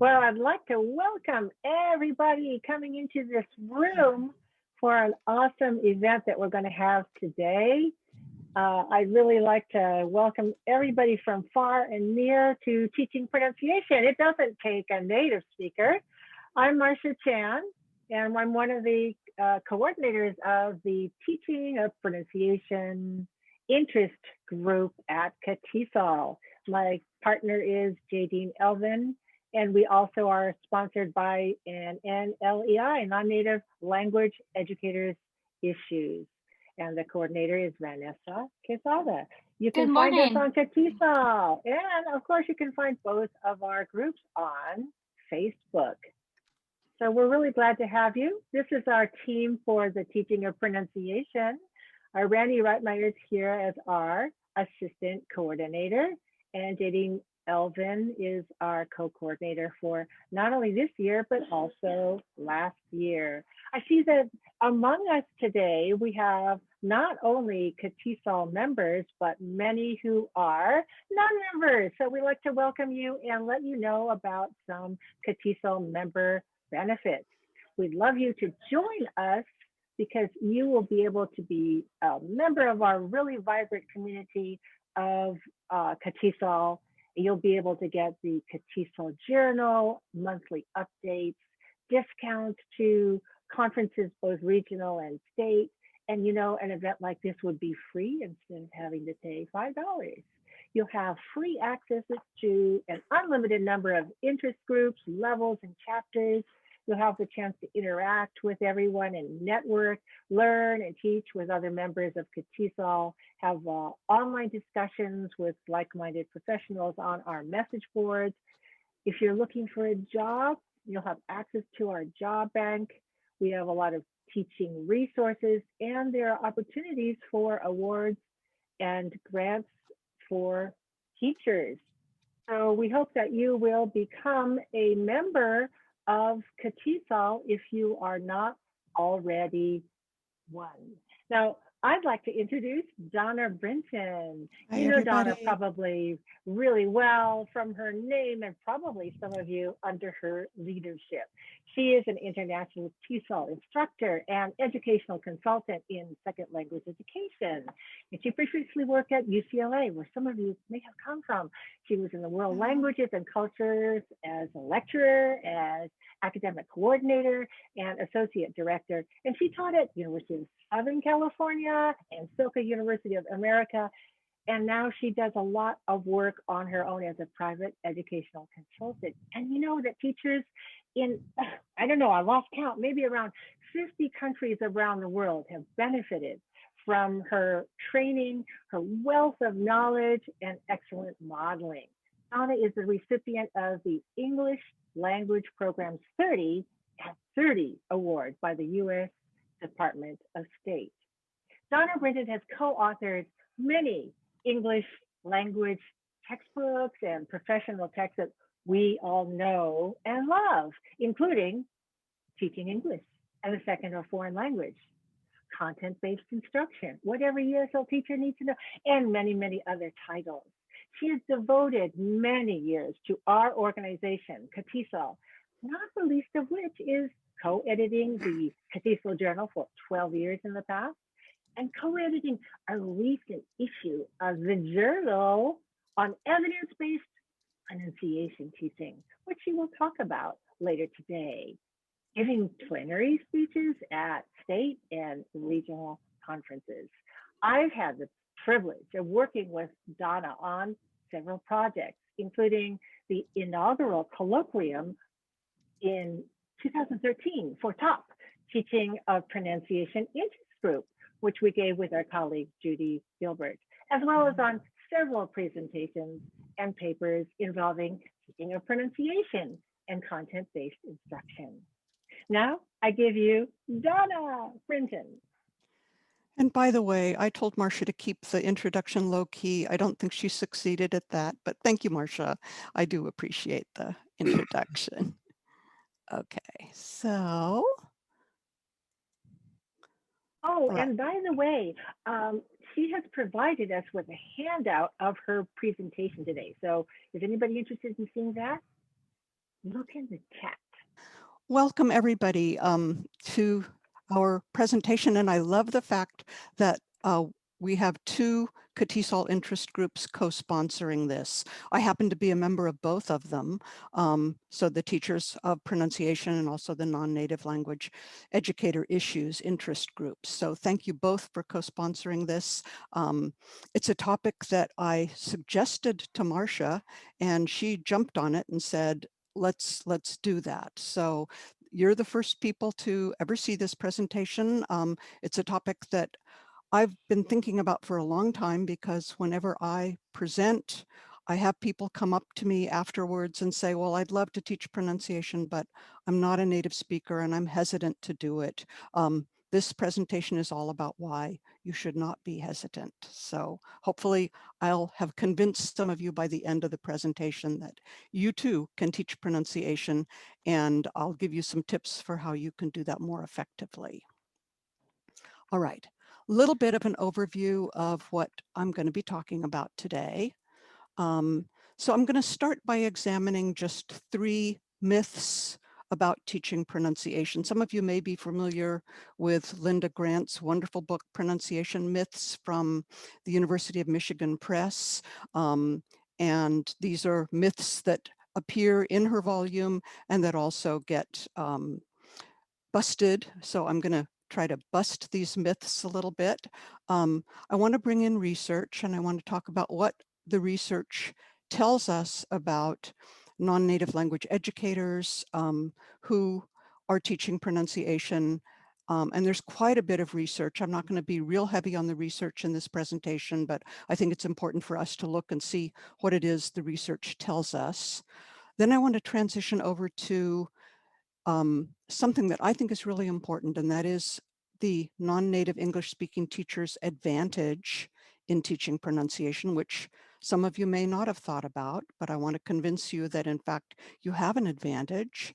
Well, I'd like to welcome everybody coming into this room for an awesome event that we're going to have today. I'd really like to welcome everybody from far and near to teaching pronunciation. It doesn't take a native speaker. I'm Marsha Chan, and I'm one of the coordinators of the Teaching of Pronunciation interest group at CATESOL. My partner is Jadine Elvin, and we also are sponsored by an NLEI, Non-Native Language Educators Issues. And the coordinator is Vanessa Quesada. You Good can find us morning. on CATESOL. And of course, you can find both of our groups on Facebook. So we're really glad to have you. This is our team for the teaching of pronunciation. Randy Reitmeyer is here as our assistant coordinator, and Jadine Elvin is our co-coordinator for not only this year, but also last year. I see that among us today, we have not only CATESOL members, but many who are non-members. So we'd like to welcome you and let you know about some CATESOL member benefits. We'd love you to join us because you will be able to be a member of our really vibrant community of CATESOL. You'll be able to get the CATESOL Journal, monthly updates, discounts to conferences, both regional and state. And you know, an event like this would be free instead of having to pay $5. You'll have free access to an unlimited number of interest groups, levels, and chapters. You'll have the chance to interact with everyone and network, learn and teach with other members of CATESOL, have online discussions with like-minded professionals on our message boards. If you're looking for a job, you'll have access to our job bank. We have a lot of teaching resources, and there are opportunities for awards and grants for teachers. So we hope that you will become a member of CATESOL if you are not already one. Now, I'd like to introduce Donna Brinton. Hi, You know Donna everybody. probably really well from her name and probably some of you under her leadership. She is an international TESOL instructor and educational consultant in second language education. And she previously worked at UCLA, where some of you may have come from. She was in the world languages and cultures as a lecturer, as academic coordinator, and associate director. And she taught at University of Southern California and Silka University of America. And now she does a lot of work on her own as a private educational consultant. And you know that teachers in, I don't know, I lost count, maybe around 50 countries around the world have benefited from her training, her wealth of knowledge, and excellent modeling. Donna is the recipient of the English Language Program's 30 at 30 award by the U.S. Department of State. Donna Brinton has co-authored many English language textbooks and professional texts that we all know and love, including Teaching English as a Second or Foreign Language, Content-Based Instruction, What Every ESL Teacher Needs to Know, and many, many other titles. She has devoted many years to our organization, CATESOL, not the least of which is co-editing the CATESOL Journal for 12 years in the past, and co-editing a recent issue of the journal on evidence-based pronunciation teaching, which she will talk about later today, giving plenary speeches at state and regional conferences. I've had the privilege of working with Donna on several projects, including the inaugural colloquium in 2013 for TOP, Teaching of Pronunciation Interest Group, which we gave with our colleague Judy Gilbert, as well as on several presentations and papers involving teaching of pronunciation and content-based instruction. Now I give you Donna Brinton. And by the way, I told Marsha to keep the introduction low key. I don't think she succeeded at that, but thank you, Marsha. I do appreciate the introduction. Okay, so. Oh, Right. and by the way, she has provided us with a handout of her presentation today. So is anybody interested in seeing that? look in the chat. Welcome everybody to our presentation, and I love the fact that we have two CATESOL interest groups co-sponsoring this. I happen to be a member of both of them, so the Teachers of Pronunciation and also the Non-Native Language Educator Issues interest groups. So thank you both for co-sponsoring this. It's a topic that I suggested to Marsha, and she jumped on it and said, let's do that. So you're the first people to ever see this presentation. It's a topic that I've been thinking about for a long time, because whenever I present, I have people come up to me afterwards and say, well, I'd love to teach pronunciation, but I'm not a native speaker and I'm hesitant to do it. This presentation is all about why you should not be hesitant. So hopefully I'll have convinced some of you by the end of the presentation that you too can teach pronunciation, and I'll give you some tips for how you can do that more effectively. All right, a little bit of an overview of what I'm going to be talking about today. So I'm going to start by examining just 3 myths about teaching pronunciation. Some of you may be familiar with Linda Grant's wonderful book, Pronunciation Myths, from the University of Michigan Press. And these are myths that appear in her volume and that also get busted. So I'm going to try to bust these myths a little bit. I want to bring in research, and I want to talk about what the research tells us about non-native language educators who are teaching pronunciation. And there's quite a bit of research. I'm not going to be real heavy on the research in this presentation, but I think it's important for us to look and see what it is the research tells us. Then I want to transition over to something that I think is really important, and that is the non-native English speaking teacher's advantage in teaching pronunciation, which some of you may not have thought about, but I want to convince you that in fact you have an advantage.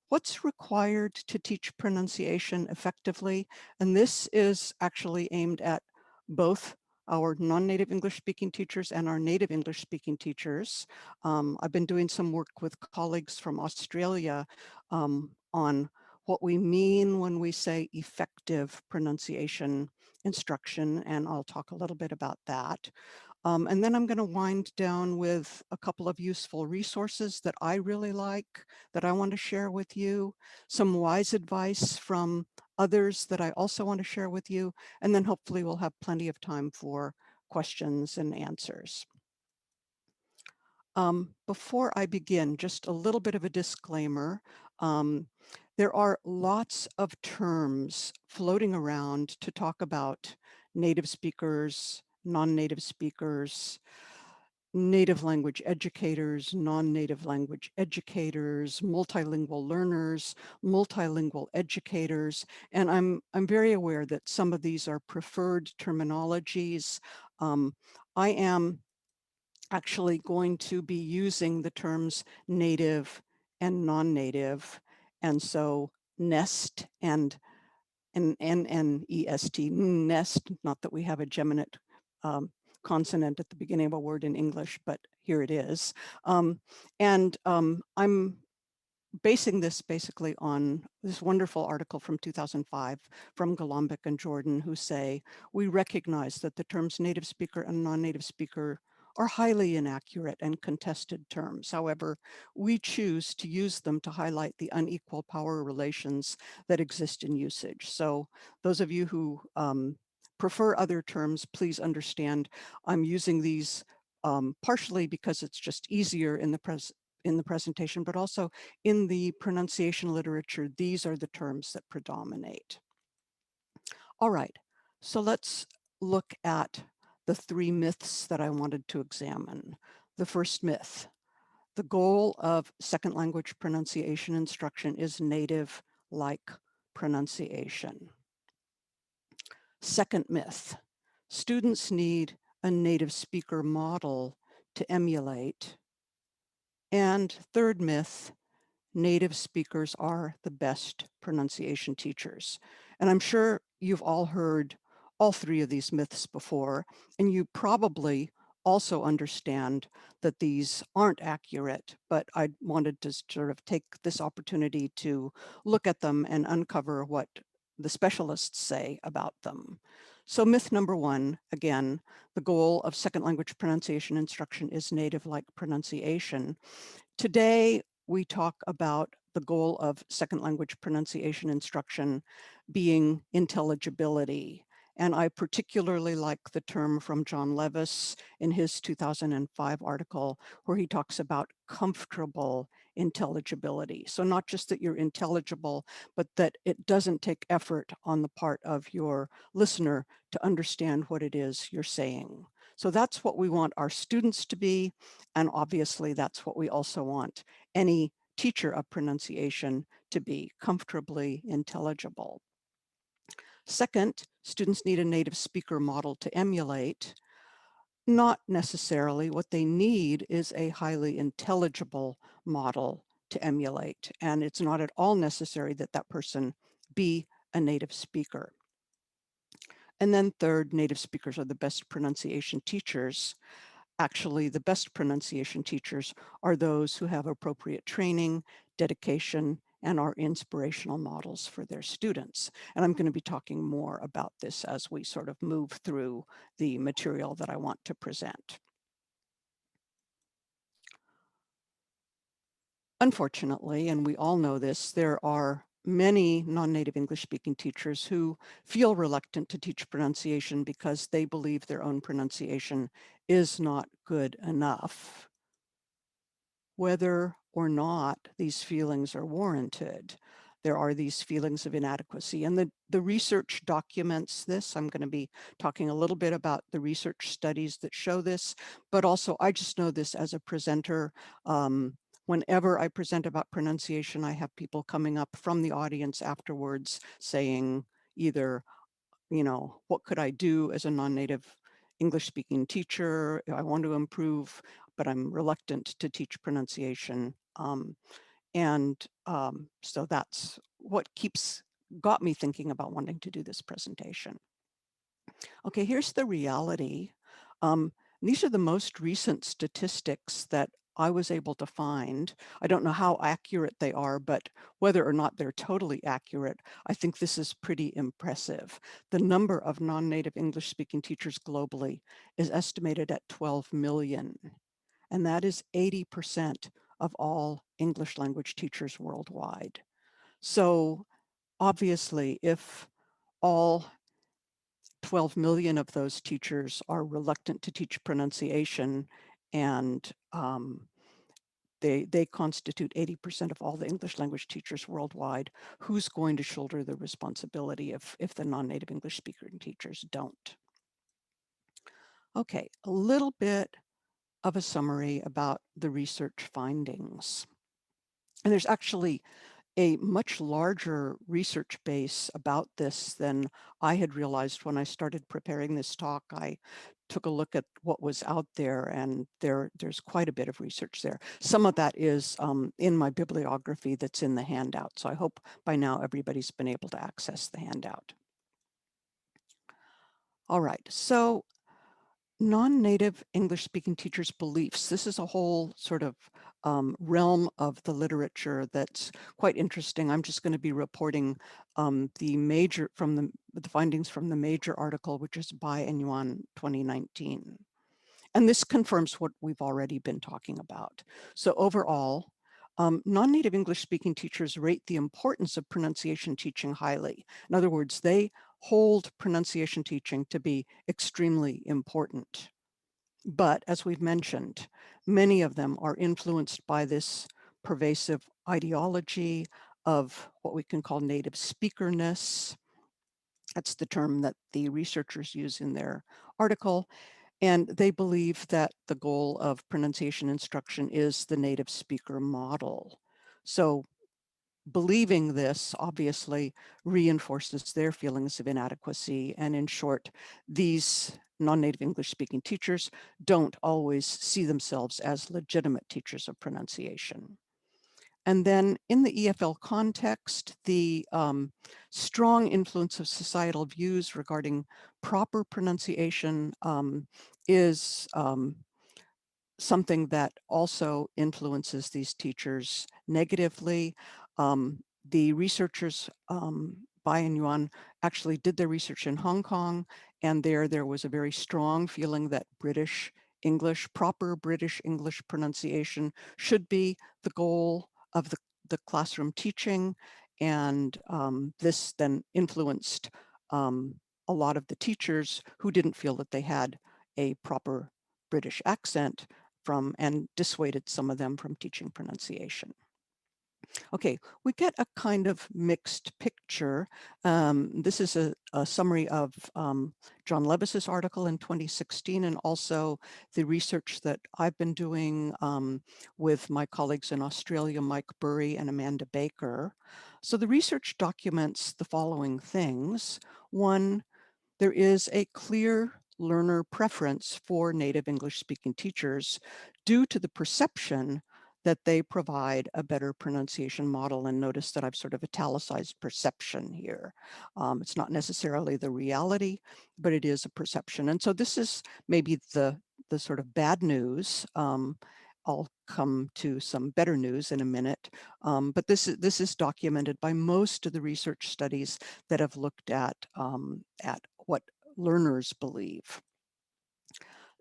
What's required to teach pronunciation effectively? And this is actually aimed at both our non-native English speaking teachers and our native English speaking teachers. I've been doing some work with colleagues from Australia on what we mean when we say effective pronunciation instruction, and I'll talk a little bit about that. And then I'm going to wind down with a couple of useful resources that I really like that I want to share with you, some wise advice from others that I also want to share with you, and then hopefully we'll have plenty of time for questions and answers. Before I begin, just a little bit of a disclaimer. There are lots of terms floating around to talk about native speakers, non-native speakers, native language educators, non-native language educators, multilingual learners, multilingual educators, and I'm very aware that some of these are preferred terminologies. I am actually going to be using the terms native and non-native. And so nest and N-N-E-S-T, nest, not that we have a geminate consonant at the beginning of a word in English, but here it is. I'm basing this basically on this wonderful article from 2005 from Golombek and Jordan, who say, we recognize that the terms native speaker and non-native speaker are highly inaccurate and contested terms. However, we choose to use them to highlight the unequal power relations that exist in usage. So those of you who prefer other terms, please understand I'm using these partially because it's just easier in the presentation, but also in the pronunciation literature, these are the terms that predominate. All right, so let's look at the 3 myths that I wanted to examine. The first myth: the goal of second language pronunciation instruction is native-like pronunciation. Second myth: students need a native speaker model to emulate. And third myth: native speakers are the best pronunciation teachers. And I'm sure you've all heard all 3 of these myths before, and you probably also understand that these aren't accurate, but I wanted to sort of take this opportunity to look at them and uncover what the specialists say about them. So myth number one, again, the goal of second language pronunciation instruction is native-like pronunciation. Today, we talk about the goal of second language pronunciation instruction being intelligibility. And I particularly like the term from John Levis in his 2005 article, where he talks about comfortable intelligibility. So not just that you're intelligible, but that it doesn't take effort on the part of your listener to understand what it is you're saying. So that's what we want our students to be. And obviously that's what we also want any teacher of pronunciation to be comfortably intelligible. Second, students need a native speaker model to emulate. Not necessarily. What they need is a highly intelligible model to emulate. And it's not at all necessary that that person be a native speaker. And then third, native speakers are the best pronunciation teachers. Actually, the best pronunciation teachers are those who have appropriate training, dedication, and are inspirational models for their students. And I'm going to be talking more about this as we sort of move through the material that I want to present. Unfortunately, and we all know this, there are many non-native English speaking teachers who feel reluctant to teach pronunciation because they believe their own pronunciation is not good enough. Whether or not these feelings are warranted, there are these feelings of inadequacy. And the research documents this. I'm going to be talking a little bit about the research studies that show this, but also I just know this as a presenter. Whenever I present about pronunciation, I have people coming up from the audience afterwards saying either, you know, what could I do as a non-native English speaking teacher? I want to improve, but I'm reluctant to teach pronunciation. So that's what got me thinking about wanting to do this presentation. Okay, here's the reality. These are the most recent statistics that I was able to find. I don't know how accurate they are, but whether or not they're totally accurate, I think this is pretty impressive. The number of non-native English speaking teachers globally is estimated at 12 million, and that is 80% of all English language teachers worldwide. So obviously, if all 12 million of those teachers are reluctant to teach pronunciation, and they constitute 80% of all the English language teachers worldwide. Who's going to shoulder the responsibility if the non-native English speaking teachers don't? Okay, a little bit of a summary about the research findings. And there's actually a much larger research base about this than I had realized when I started preparing this talk. I took a look at what was out there, and there's quite a bit of research there. Some of that is in my bibliography that's in the handout. So I hope by now everybody's been able to access the handout. All right, so non-native English speaking teachers' beliefs. This is a whole sort of realm of the literature that's quite interesting. I'm just going to be reporting the findings from the major article, which is by Yuan 2019. And this confirms what we've already been talking about. So overall, non-native English speaking teachers rate the importance of pronunciation teaching highly. In other words, they hold pronunciation teaching to be extremely important. But as we've mentioned, many of them are influenced by this pervasive ideology of what we can call native speakerness. That's the term that the researchers use in their article. And they believe that the goal of pronunciation instruction is the native speaker model. So believing this obviously reinforces their feelings of inadequacy. And in short, these non-native English speaking teachers don't always see themselves as legitimate teachers of pronunciation. And then in the EFL context, the strong influence of societal views regarding proper pronunciation is something that also influences these teachers negatively. The researchers, Bai and Yuan, actually did their research in Hong Kong, and there was a very strong feeling that British English, proper British English pronunciation should be the goal of the classroom teaching. And this then influenced a lot of the teachers who didn't feel that they had a proper British accent and dissuaded some of them from teaching pronunciation. Okay, we get a kind of mixed picture. This is a summary of John Levis's article in 2016, and also the research that I've been doing with my colleagues in Australia, Mike Burry and Amanda Baker. So the research documents the following things. One, there is a clear learner preference for native English-speaking teachers due to the perception that they provide a better pronunciation model. And notice that I've sort of italicized perception here. It's not necessarily the reality, but it is a perception. And so this is maybe the sort of bad news. I'll come to some better news in a minute, but this is documented by most of the research studies that have looked at what learners believe.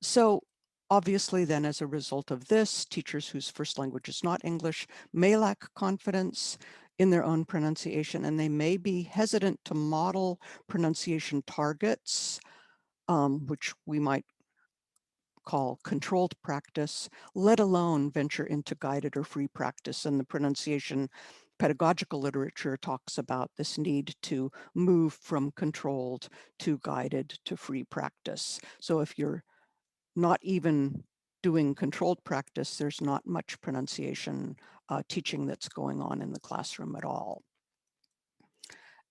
So obviously then, as a result of this, teachers whose first language is not English may lack confidence in their own pronunciation, and they may be hesitant to model pronunciation targets, which we might call controlled practice, let alone venture into guided or free practice. And the pronunciation pedagogical literature talks about this need to move from controlled to guided to free practice. So if you're not even doing controlled practice, there's not much pronunciation teaching that's going on in the classroom at all.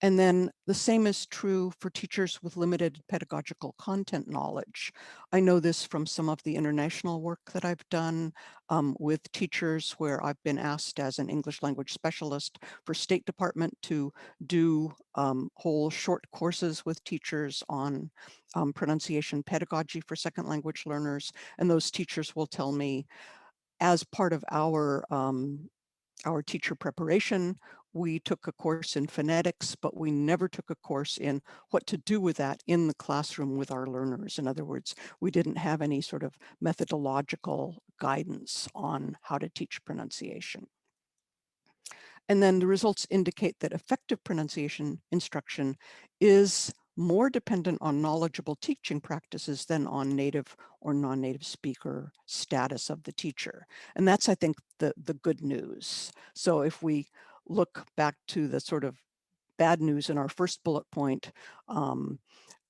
And then the same is true for teachers with limited pedagogical content knowledge. I know this from some of the international work that I've done with teachers, where I've been asked as an English language specialist for State Department to do whole short courses with teachers on pronunciation pedagogy for second language learners. And those teachers will tell me, as part of our teacher preparation, we took a course in phonetics, but we never took a course in what to do with that in the classroom with our learners. In other words, we didn't have any sort of methodological guidance on how to teach pronunciation. And then the results indicate that effective pronunciation instruction is more dependent on knowledgeable teaching practices than on native or non-native speaker status of the teacher. And that's, I think, the good news. So if we look back to the sort of bad news in our first bullet point,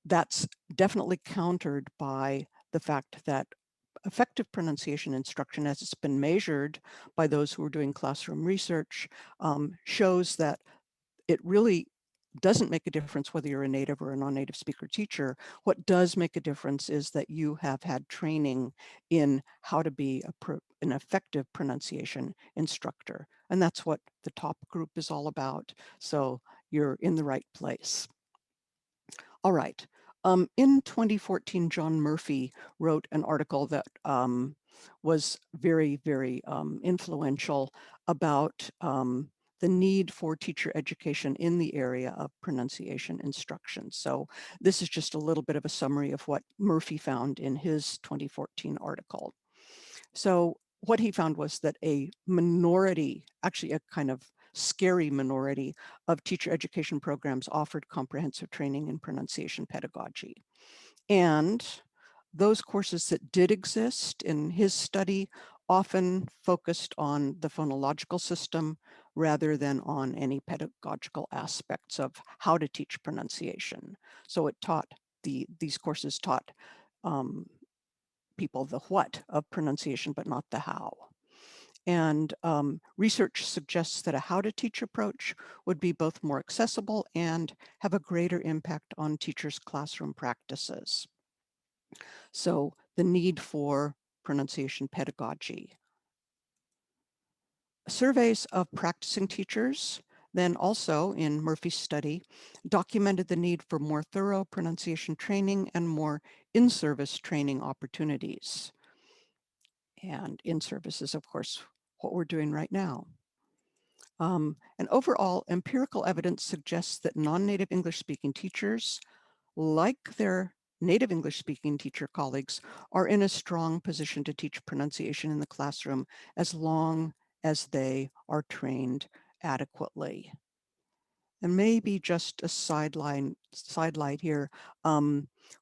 that's definitely countered by the fact that effective pronunciation instruction, as it's been measured by those who are doing classroom research, shows that it really doesn't make a difference whether you're a native or a non-native speaker teacher. What does make a difference is that you have had training in how to be an effective pronunciation instructor. And that's what the top group is all about. So you're in the right place. All right. In 2014, John Murphy wrote an article that was very, very influential about the need for teacher education in the area of pronunciation instruction. So this is just a little bit of a summary of what Murphy found in his 2014 article. So what he found was that a minority, actually a kind of scary minority, of teacher education programs offered comprehensive training in pronunciation pedagogy. And those courses that did exist in his study often focused on the phonological system rather than on any pedagogical aspects of how to teach pronunciation. So it taught, these courses taught people the what of pronunciation, but not the how. And research suggests that a how to teach approach would be both more accessible and have a greater impact on teachers' classroom practices. So the need for pronunciation pedagogy. Surveys of practicing teachers then also, in Murphy's study, documented the need for more thorough pronunciation training and more in-service training opportunities. And in-service is, of course, what we're doing right now. And overall, empirical evidence suggests that non-native English-speaking teachers, like their native English-speaking teacher colleagues, are in a strong position to teach pronunciation in the classroom as long as they are trained adequately. And maybe just a sidelight here.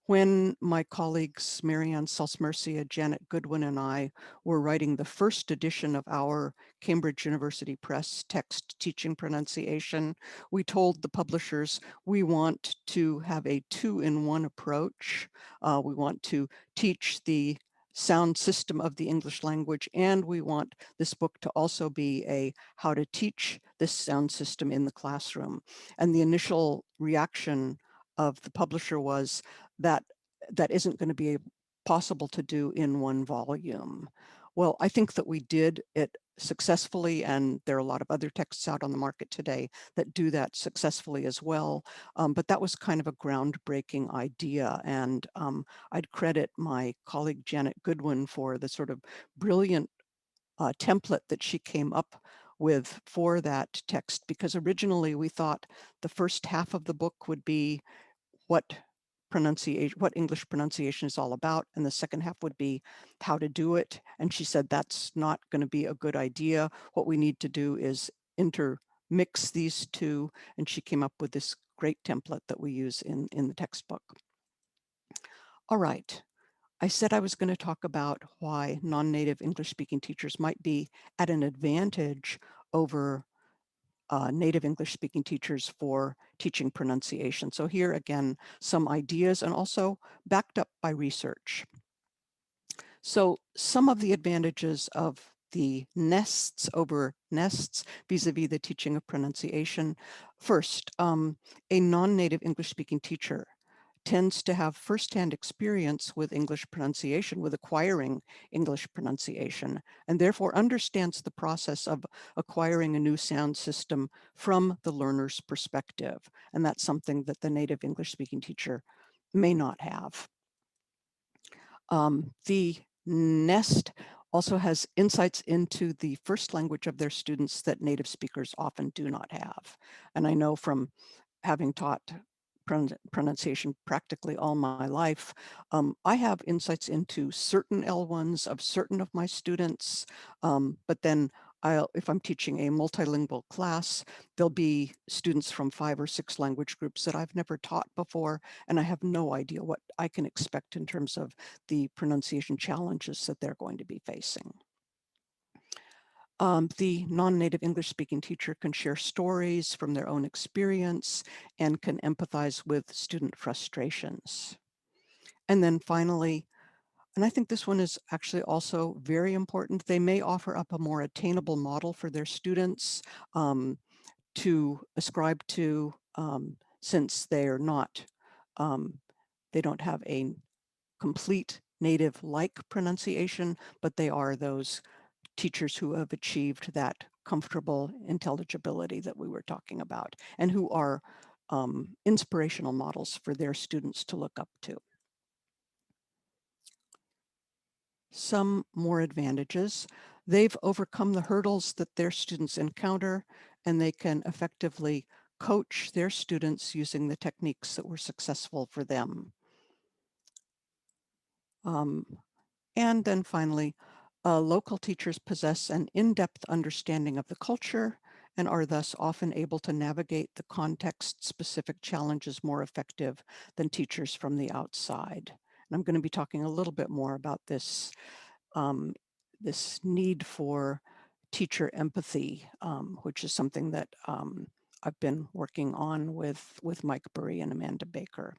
When my colleagues, Marianne Salsmercia, Janet Goodwin, and I were writing the first edition of our Cambridge University Press text teaching pronunciation, we told the publishers we want to have a two-in-one approach. We want to teach the sound system of the English language, and we want this book to also be a how to teach this sound system in the classroom. And the initial reaction of the publisher was that that isn't going to be possible to do in one volume. Well, I think that we did it successfully, and there are a lot of other texts out on the market today that do that successfully as well. But that was kind of a groundbreaking idea, and I'd credit my colleague Janet Goodwin for the sort of brilliant template that she came up with for that text, because originally we thought the first half of the book would be what English pronunciation is all about, and the second half would be how to do it. And she said that's not going to be a good idea. What we need to do is intermix these two, and she came up with this great template that we use in the textbook. All right. I said I was going to talk about why non-native English-speaking teachers might be at an advantage over native English-speaking teachers for teaching pronunciation. So here again, some ideas and also backed up by research. So some of the advantages of the nests over nests vis-a-vis the teaching of pronunciation. First, a non-native English-speaking teacher tends to have firsthand experience with English pronunciation, with acquiring English pronunciation, and therefore understands the process of acquiring a new sound system from the learner's perspective. And that's something that the native English-speaking teacher may not have. The nest also has insights into the first language of their students that native speakers often do not have. And I know from having taught pronunciation practically all my life, I have insights into certain L1s of certain of my students, but then if I'm teaching a multilingual class, there'll be students from 5 or 6 language groups that I've never taught before, and I have no idea what I can expect in terms of the pronunciation challenges that they're going to be facing. The non-native English-speaking teacher can share stories from their own experience and can empathize with student frustrations. And then finally, and I think this one is actually also very important, they may offer up a more attainable model for their students to ascribe to, since they're not, they don't have a complete native-like pronunciation, but they are those teachers who have achieved that comfortable intelligibility that we were talking about, and who are inspirational models for their students to look up to. Some more advantages. They've overcome the hurdles that their students encounter, and they can effectively coach their students using the techniques that were successful for them. And then finally, local teachers possess an in-depth understanding of the culture and are thus often able to navigate the context-specific challenges more effective than teachers from the outside. And I'm going to be talking a little bit more about this, this need for teacher empathy, which is something that I've been working on with Mike Burry and Amanda Baker.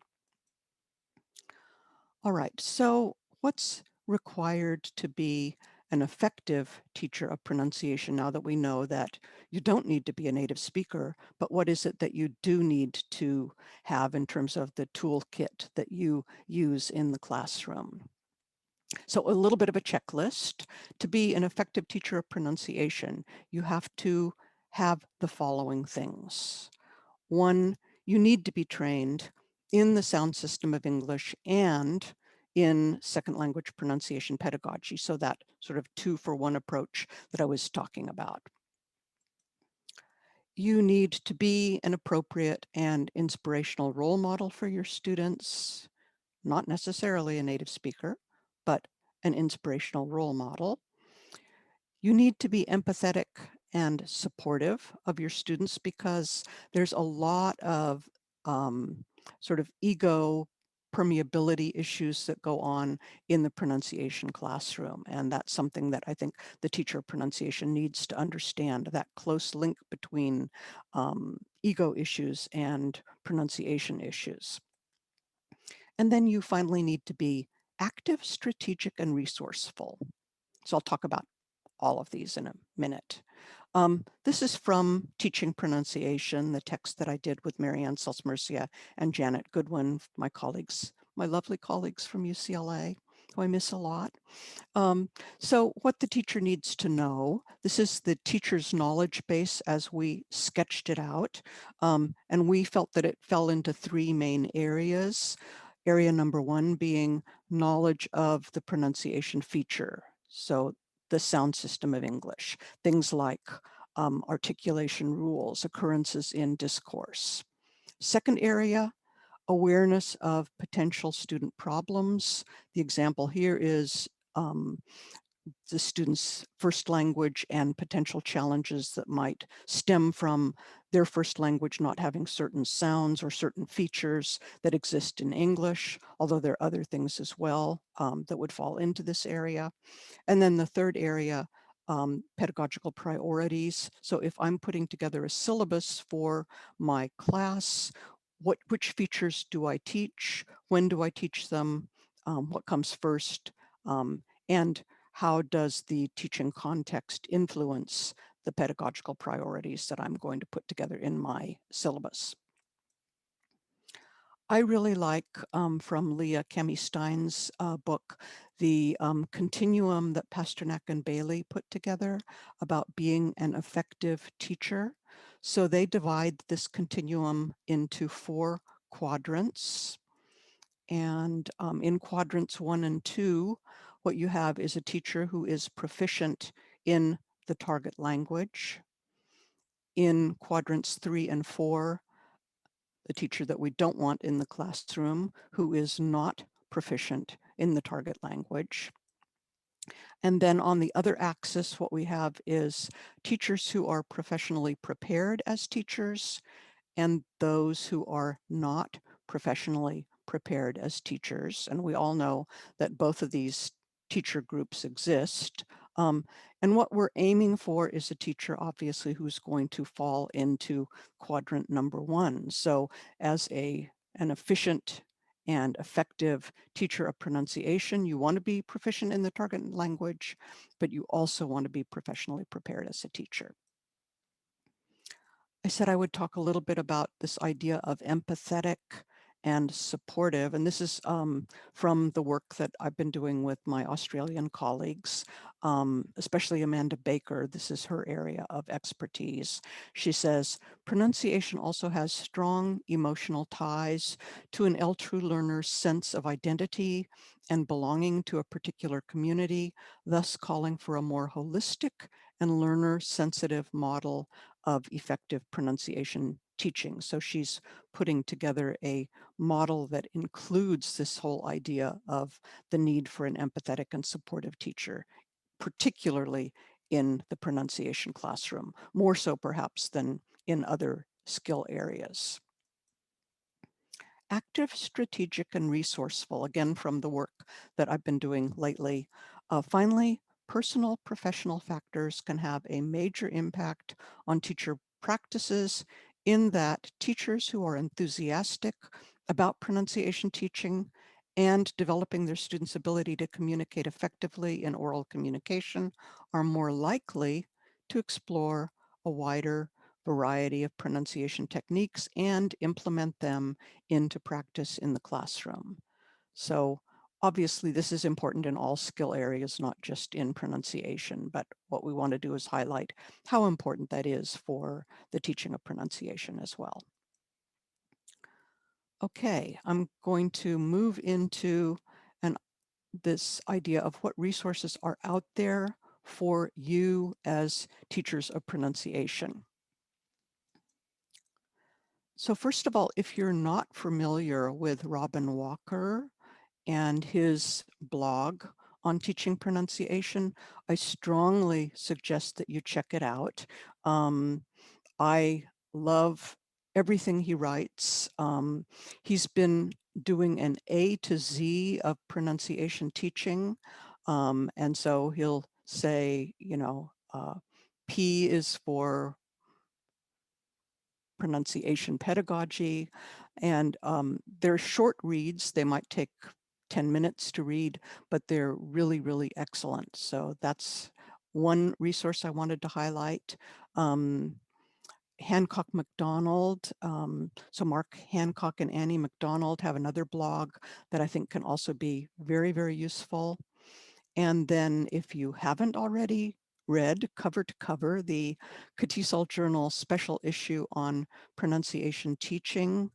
All right, so what's required to be an effective teacher of pronunciation now that we know that you don't need to be a native speaker, but what is it that you do need to have in terms of the toolkit that you use in the classroom? So a little bit of a checklist. To be an effective teacher of pronunciation, you have to have the following things. One, you need to be trained in the sound system of English and in second language pronunciation pedagogy. So that sort of 2-for-1 approach that I was talking about. You need to be an appropriate and inspirational role model for your students, not necessarily a native speaker, but an inspirational role model. You need to be empathetic and supportive of your students because there's a lot of sort of ego permeability issues that go on in the pronunciation classroom. And that's something that I think the teacher of pronunciation needs to understand, that close link between ego issues and pronunciation issues. And then you finally need to be active, strategic, and resourceful. So I'll talk about all of these in a minute. This is from Teaching Pronunciation, the text that I did with Marianne Salzmercia and Janet Goodwin, my colleagues, my lovely colleagues from UCLA, who I miss a lot. So what the teacher needs to know, this is the teacher's knowledge base as we sketched it out. And we felt that it fell into 3 main areas. Area number 1 being knowledge of the pronunciation feature. So the sound system of English, things like articulation rules, occurrences in discourse. Second area, awareness of potential student problems. The example here is the student's first language and potential challenges that might stem from their first language not having certain sounds or certain features that exist in English, although there are other things as well that would fall into this area. And then the third area, pedagogical priorities. So if I'm putting together a syllabus for my class, which features do I teach? When do I teach them? What comes first? And how does the teaching context influence the pedagogical priorities that I'm going to put together in my syllabus? I really like from Leah Kemi Stein's book, the continuum that Pasternak and Bailey put together about being an effective teacher. So they divide this continuum into 4 quadrants. And in quadrants 1 and 2, what you have is a teacher who is proficient in the target language. In quadrants 3 and 4, the teacher that we don't want in the classroom who is not proficient in the target language. And then on the other axis, what we have is teachers who are professionally prepared as teachers and those who are not professionally prepared as teachers. And we all know that both of these teacher groups exist. And what we're aiming for is a teacher, obviously, who's going to fall into quadrant number 1. So as an efficient and effective teacher of pronunciation, you want to be proficient in the target language, but you also want to be professionally prepared as a teacher. I said I would talk a little bit about this idea of empathetic and supportive. And this is from the work that I've been doing with my Australian colleagues, especially Amanda Baker. This is her area of expertise. She says, pronunciation also has strong emotional ties to an L-true learner's sense of identity and belonging to a particular community, thus calling for a more holistic and learner-sensitive model of effective pronunciation teaching. So she's putting together a model that includes this whole idea of the need for an empathetic and supportive teacher, particularly in the pronunciation classroom, more so perhaps than in other skill areas. Active, strategic, and resourceful, again from the work that I've been doing lately. Finally, personal professional factors can have a major impact on teacher practices in that teachers who are enthusiastic about pronunciation teaching and developing their students' ability to communicate effectively in oral communication are more likely to explore a wider variety of pronunciation techniques and implement them into practice in the classroom. So obviously this is important in all skill areas, not just in pronunciation, but what we want to do is highlight how important that is for the teaching of pronunciation as well. Okay, I'm going to move into an this idea of what resources are out there for you as teachers of pronunciation. So first of all, if you're not familiar with Robin Walker and his blog on teaching pronunciation, I strongly suggest that you check it out. I love everything he writes. He's been doing an A to Z of pronunciation teaching. And so he'll say, P is for pronunciation pedagogy. And they're short reads. They might take 10 minutes to read, but they're really, really excellent. So that's one resource I wanted to highlight. Hancock McDonald. So Mark Hancock and Annie McDonald have another blog that I think can also be very, very useful. And then if you haven't already read cover to cover the CATESOL Journal special issue on pronunciation teaching,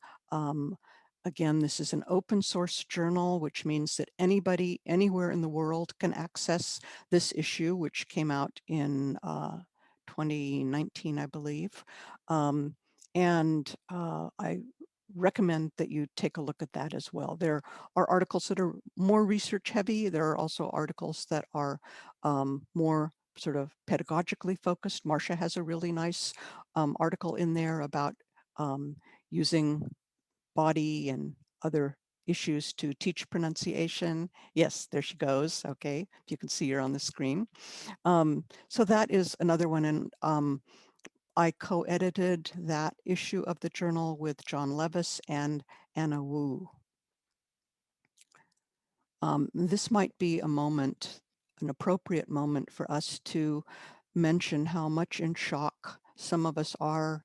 again, this is an open source journal, which means that anybody anywhere in the world can access this issue, which came out in 2019, I believe. I recommend that you take a look at that as well. There are articles that are more research heavy. There are also articles that are more sort of pedagogically focused. Marsha has a really nice article in there about using body and other issues to teach pronunciation. Yes, there she goes. Okay, if you can see her on the screen. So that is another one. And I co-edited that issue of the journal with John Levis and Anna Wu. This might be a moment, an appropriate moment for us to mention how much in shock some of us are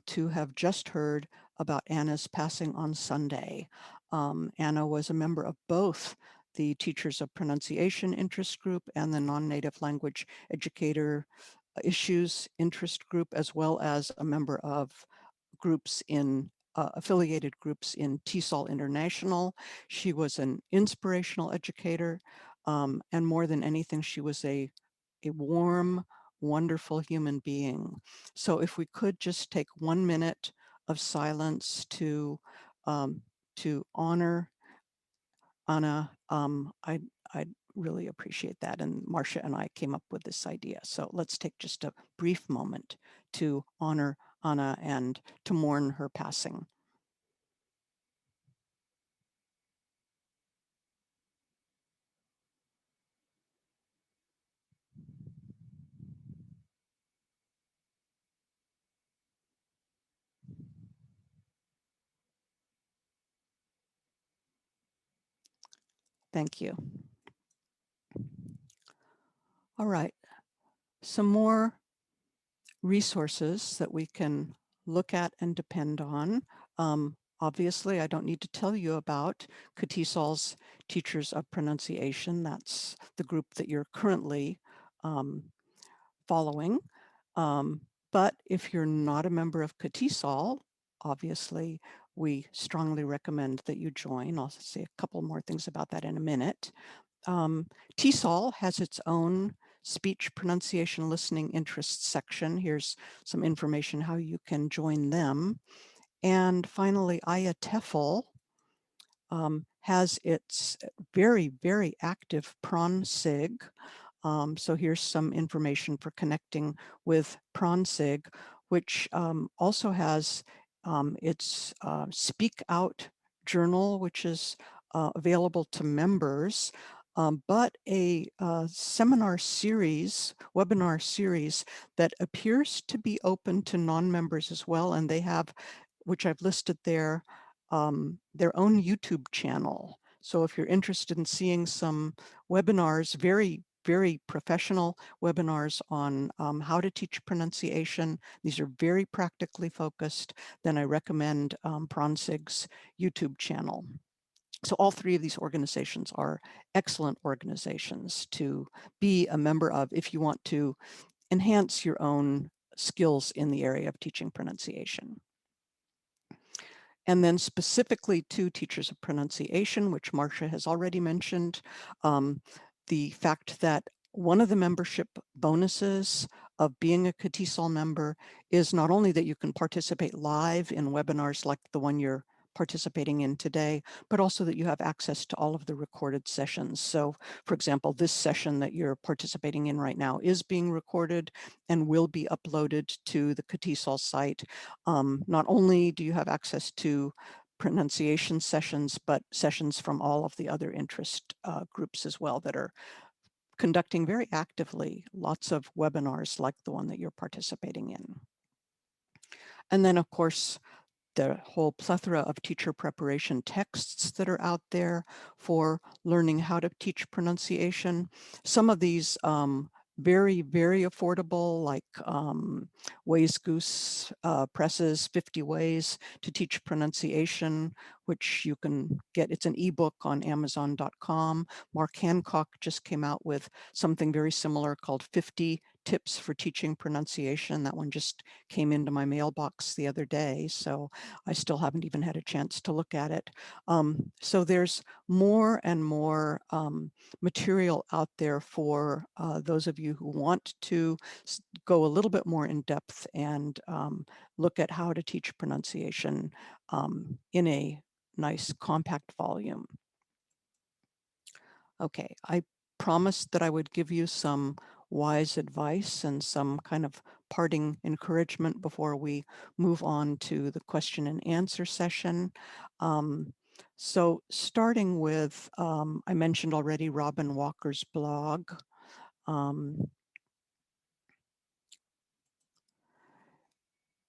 to have just heard about Anna's passing on Sunday. Anna was a member of both the Teachers of Pronunciation Interest Group and the Non-Native Language Educator Issues Interest Group, as well as a member of groups in affiliated groups in TESOL International. She was an inspirational educator, and more than anything, she was a warm, wonderful human being. So if we could just take 1 minute of silence to honor Anna, I'd really appreciate that. And Marsha and I came up with this idea. So let's take just a brief moment to honor Anna and to mourn her passing. Thank you. All right, some more resources that we can look at and depend on. Obviously, I don't need to tell you about CATESOL's Teachers of Pronunciation. That's the group that you're currently following. But if you're not a member of CATESOL, obviously, we strongly recommend that you join. I'll say a couple more things about that in a minute. TESOL has its own speech pronunciation listening interests section. Here's some information how you can join them. And finally, IATEFL has its very, very active PronSig. So here's some information for connecting with PronSig, which also has its Speak Out journal, which is available to members, but a webinar series that appears to be open to non-members as well. And they have, which I've listed there, their own YouTube channel. So if you're interested in seeing some webinars, very, very professional webinars on how to teach pronunciation, these are very practically focused, then I recommend PronSig's YouTube channel. So all three of these organizations are excellent organizations to be a member of if you want to enhance your own skills in the area of teaching pronunciation. And then specifically to teachers of pronunciation, which Marsha has already mentioned, the fact that one of the membership bonuses of being a CATESOL member is not only that you can participate live in webinars like the one you're participating in today, but also that you have access to all of the recorded sessions. So for example, this session that you're participating in right now is being recorded and will be uploaded to the CATESOL site. Not only do you have access to pronunciation sessions, but sessions from all of the other interest groups as well that are conducting very actively lots of webinars like the one that you're participating in. And then of course, the whole plethora of teacher preparation texts that are out there for learning how to teach pronunciation. Some of these very, very affordable, like Ways Goose Press's 50 Ways to Teach Pronunciation, which you can get. It's an ebook on Amazon.com. Mark Hancock just came out with something very similar called 50 Tips for Teaching Pronunciation. That one just came into my mailbox the other day, so I still haven't even had a chance to look at it. So there's more and more material out there for those of you who want to go a little bit more in depth and look at how to teach pronunciation in a nice compact volume. Okay, I promised that I would give you some wise advice and some kind of parting encouragement before we move on to the question and answer session. So starting with, I mentioned already Robin Walker's blog.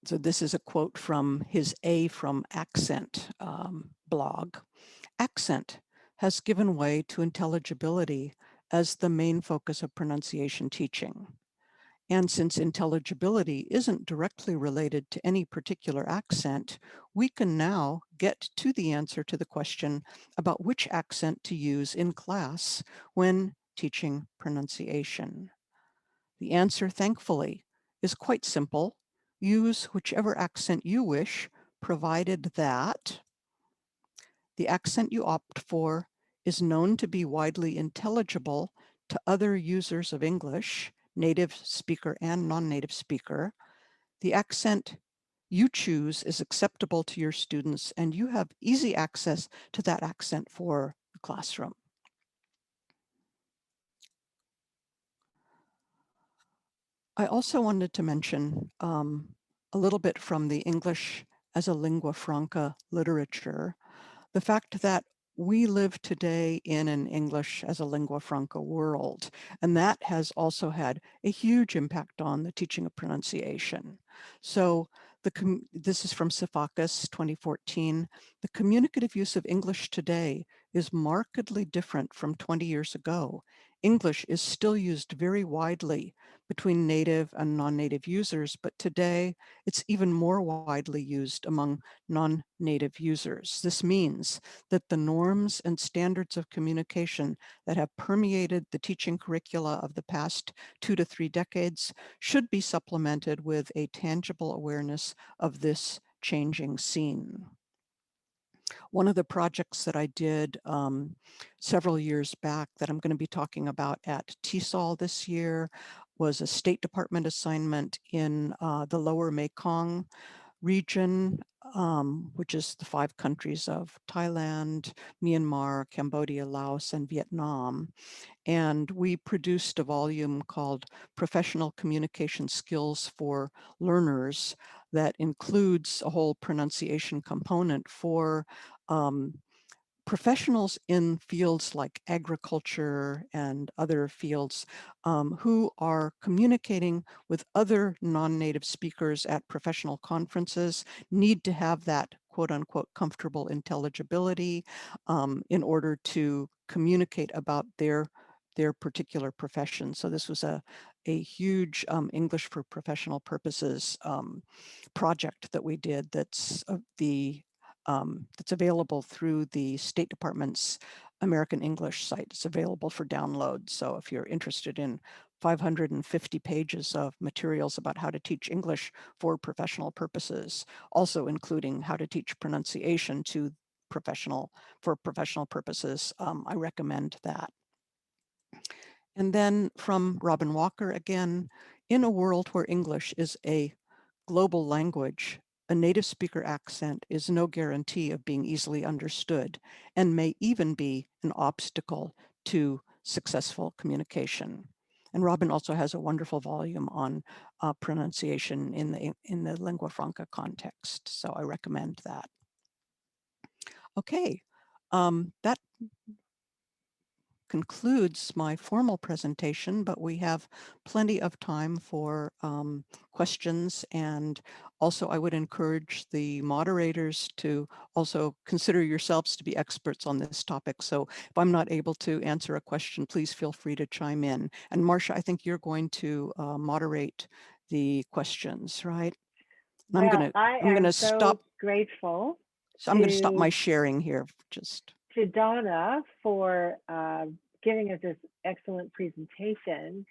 So this is a quote from his A from Accent blog. Accent has given way to intelligibility as the main focus of pronunciation teaching. And since intelligibility isn't directly related to any particular accent, we can now get to the answer to the question about which accent to use in class when teaching pronunciation. The answer, thankfully, is quite simple. Use whichever accent you wish, provided that the accent you opt for is known to be widely intelligible to other users of English, native speaker and non-native speaker. The accent you choose is acceptable to your students, and you have easy access to that accent for the classroom. I also wanted to mention a little bit from the English as a lingua franca literature. The fact that we live today in an English as a lingua franca world, and that has also had a huge impact on the teaching of pronunciation. So this is from Sifakis 2014. The communicative use of English today is markedly different from 20 years ago. English is still used very widely between native and non-native users, but today it's even more widely used among non-native users. This means that the norms and standards of communication that have permeated the teaching curricula of the past 2 to 3 decades should be supplemented with a tangible awareness of this changing scene. One of the projects that I did several years back that I'm going to be talking about at TESOL this year was a State Department assignment in the Lower Mekong region, which is the 5 countries of Thailand, Myanmar, Cambodia, Laos, and Vietnam. And we produced a volume called Professional Communication Skills for Learners that includes a whole pronunciation component for professionals in fields like agriculture and other fields who are communicating with other non-native speakers at professional conferences need to have that quote unquote comfortable intelligibility in order to communicate about their particular profession. So this was a huge English for professional purposes project that we did that's available through the State Department's American English site. It's available for download. So if you're interested in 550 pages of materials about how to teach English for professional purposes, also including how to teach pronunciation to for professional purposes. I recommend that. And then from Robin Walker again, in a world where English is a global language, a native speaker accent is no guarantee of being easily understood and may even be an obstacle to successful communication. And Robin also has a wonderful volume on pronunciation in the lingua franca context, so I recommend that. Okay, that concludes my formal presentation, but we have plenty of time for questions. And also I would encourage the moderators to also consider yourselves to be experts on this topic. So if I'm not able to answer a question, please feel free to chime in. And Marsha, I think you're going to moderate the questions, right? And Well, I I'm am gonna so stop. grateful So I'm going to stop my to sharing here. Just Donna for giving us this excellent presentation.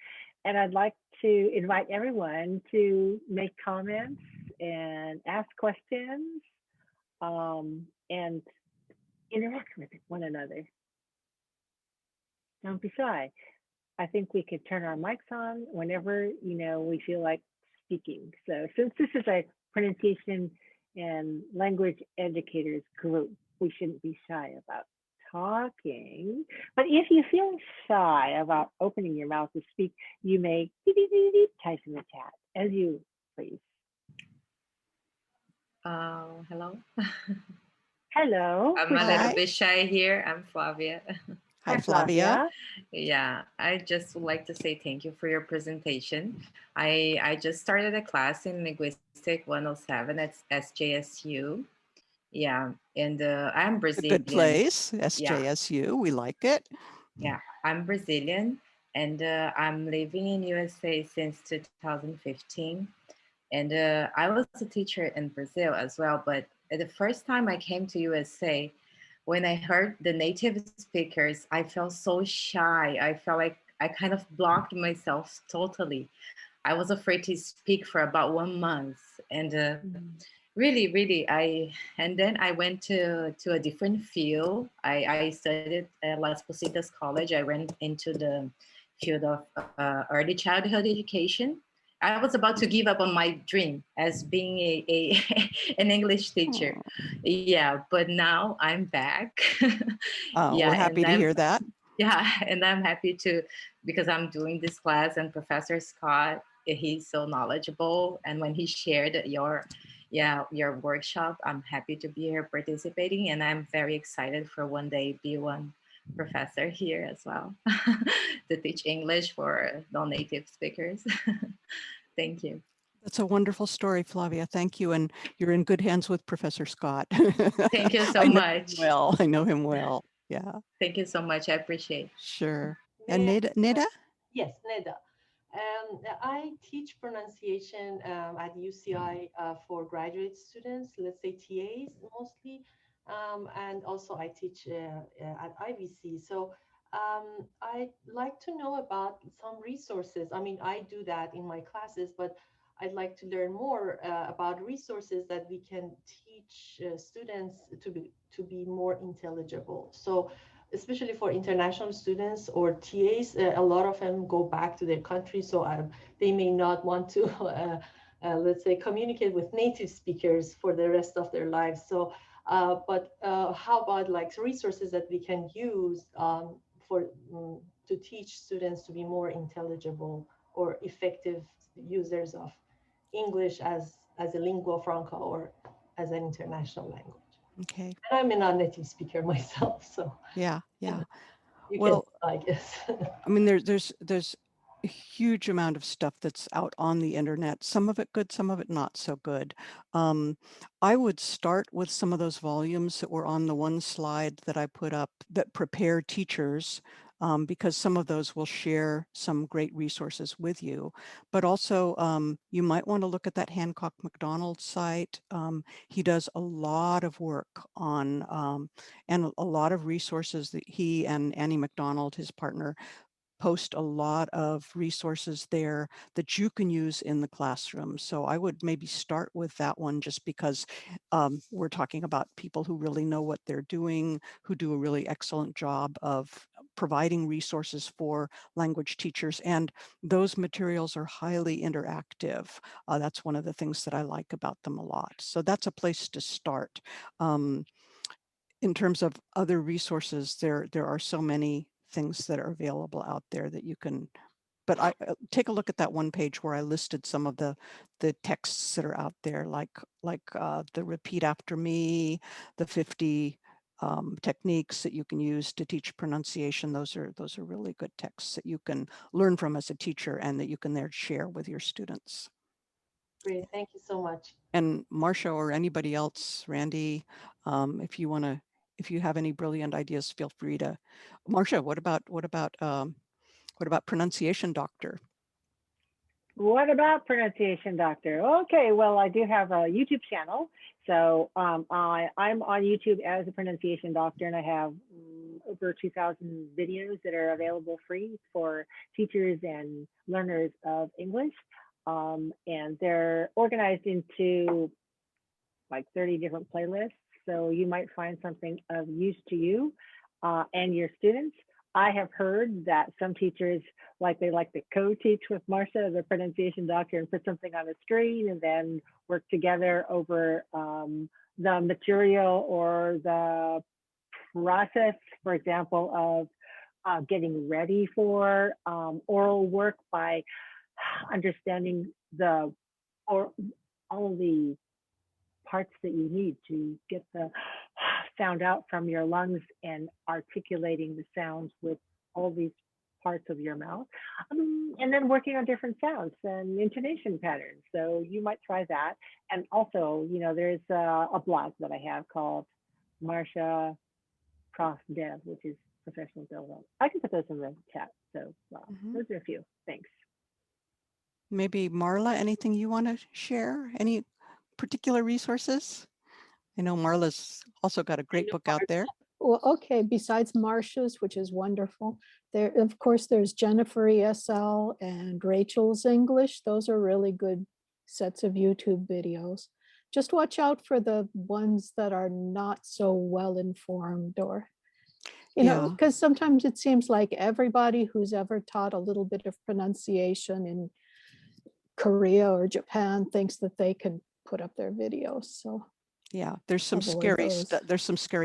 And I'd like to invite everyone to make comments and ask questions and interact with one another. Don't be shy. I think we could turn our mics on whenever we feel like speaking. So since this is a pronunciation and language educators group, we shouldn't be shy about talking. But if you feel shy about opening your mouth to speak, you may type in the chat as you please. Hello. Hello. I'm a little bit shy here. I'm Flavia. Hi, Flavia. Yeah, I just would like to say thank you for your presentation. I just started a class in Linguistic 107 at SJSU. Yeah, and I'm Brazilian. A good place, SJSU. Yeah. We like it. Yeah, I'm Brazilian, and I'm living in USA since 2015. And I was a teacher in Brazil as well. But the first time I came to USA, when I heard the native speakers, I felt so shy. I felt like I kind of blocked myself totally. I was afraid to speak for about 1 month. And really, and then I went to a different field. I studied at Las Positas College. I went into the field of early childhood education. I was about to give up on my dream as being an English teacher. Yeah, but now I'm back. Yeah, we're happy to hear that. Yeah, and I'm happy to, because I'm doing this class and Professor Scott, he's so knowledgeable. And when he shared your workshop, I'm happy to be here participating. And I'm very excited for one day be one professor here as well to teach English for non-native speakers. Thank you. That's a wonderful story, Flavia. Thank you. And you're in good hands with Professor Scott. Thank you so much. Well, I know him well. Yeah. Thank you so much. I appreciate it. Sure. And Neda? Yes, Neda. I teach pronunciation at UCI for graduate students, let's say TAs mostly. And also I teach at IVC. So I'd like to know about some resources. I mean, I do that in my classes, but I'd like to learn more about resources that we can teach students to be more intelligible. So especially for international students or TAs, a lot of them go back to their country, so they may not want to, let's say, communicate with native speakers for the rest of their lives. So, but how about like resources that we can use to teach students to be more intelligible or effective users of English as a lingua franca or as an international language? Okay. And I'm a non-native speaker myself, so yeah. Well, I guess. I mean, there's a huge amount of stuff that's out on the internet. Some of it good, some of it not so good. I would start with some of those volumes that were on the one slide that I put up that prepare teachers. Because some of those will share some great resources with you. But also, you might want to look at that Hancock McDonald site. He does a lot of work on, and a lot of resources that he and Annie McDonald, his partner, post a lot of resources there that you can use in the classroom. So I would maybe start with that one just because we're talking about people who really know what they're doing, who do a really excellent job of providing resources for language teachers. And those materials are highly interactive. That's one of the things that I like about them a lot. So that's a place to start. In terms of other resources, there are so many things that are available out there that you can, but take a look at that one page where I listed some of the texts that are out there, like the repeat after me, the 50 techniques that you can use to teach pronunciation. Those are really good texts that you can learn from as a teacher and that you can there share with your students. Great, thank you so much. And Marsha or anybody else, Randy, if you have any brilliant ideas, feel free to. Marsha, what about pronunciation doctor? What about pronunciation doctor? Okay, well, I do have a YouTube channel. So I'm on YouTube as a pronunciation doctor, and I have over 2,000 videos that are available free for teachers and learners of English. And they're organized into like 30 different playlists. So you might find something of use to you and your students. I have heard that some teachers they like to co-teach with Marsha, the pronunciation doctor, and put something on the screen and then work together over the material or the process, for example, of getting ready for oral work by understanding all of the parts that you need to get the sound out from your lungs and articulating the sounds with all these parts of your mouth, and then working on different sounds and intonation patterns. So you might try that. And also, there's a blog that I have called Marsha Prof Dev, which is professional development. I can put those in the chat. So those are a few. Thanks. Maybe Marla, anything you want to share? Any particular resources? I know Marla's also got a great book out there. Well, okay, besides Marsha's, which is wonderful, there, of course, there's Jennifer ESL and Rachel's English. Those are really good sets of YouTube videos. Just watch out for the ones that are not so well informed, or, because sometimes it seems like everybody who's ever taught a little bit of pronunciation in Korea or Japan thinks that they can put up their videos. So yeah, there's some scary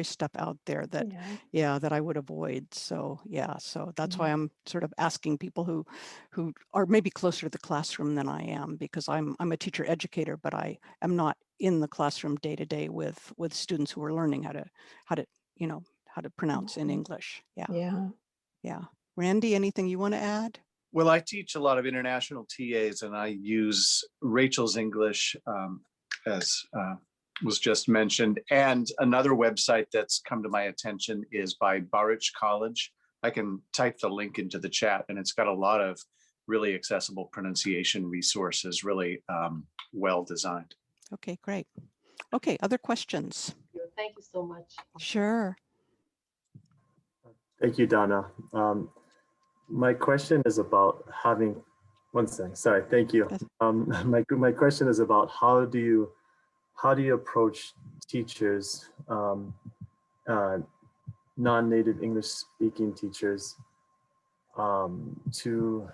stuff out there that that I would avoid. So so that's why I'm sort of asking people who are maybe closer to the classroom than I am, because I'm a teacher educator, but I am not in the classroom day to day with students who are learning how to pronounce in English. Yeah. Randy, anything you want to add? Well, I teach a lot of international TAs, and I use Rachel's English as was just mentioned. And another website that's come to my attention is by Baruch College. I can type the link into the chat, and it's got a lot of really accessible pronunciation resources, really well designed. Okay, great. Okay, other questions? Thank you so much. Sure. Thank you, Donna. My question is about having, one second, sorry, thank you. My question is about how do you approach teachers, non-native English speaking teachers, to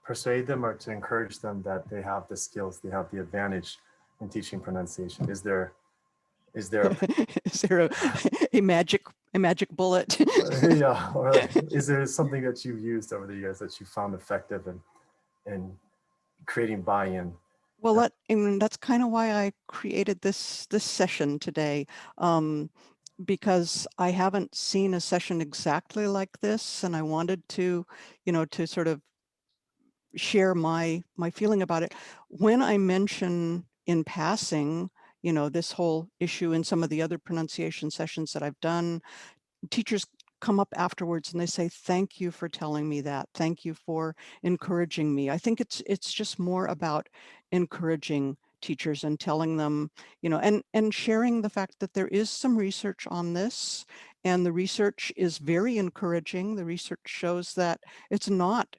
persuade them or to encourage them that they have the skills, they have the advantage in teaching pronunciation? Is there is there a magic bullet? yeah, or is there something that you've used over the years that you found effective in creating buy-in? Well, that's kind of why I created this session today, because I haven't seen a session exactly like this, and I wanted to, to sort of share my feeling about it. When I mention in passing, this whole issue in some of the other pronunciation sessions that I've done, teachers come up afterwards and they say, thank you for telling me that. Thank you for encouraging me. I think it's just more about encouraging teachers and telling them, and sharing the fact that there is some research on this, And the research is very encouraging. The research shows that it's not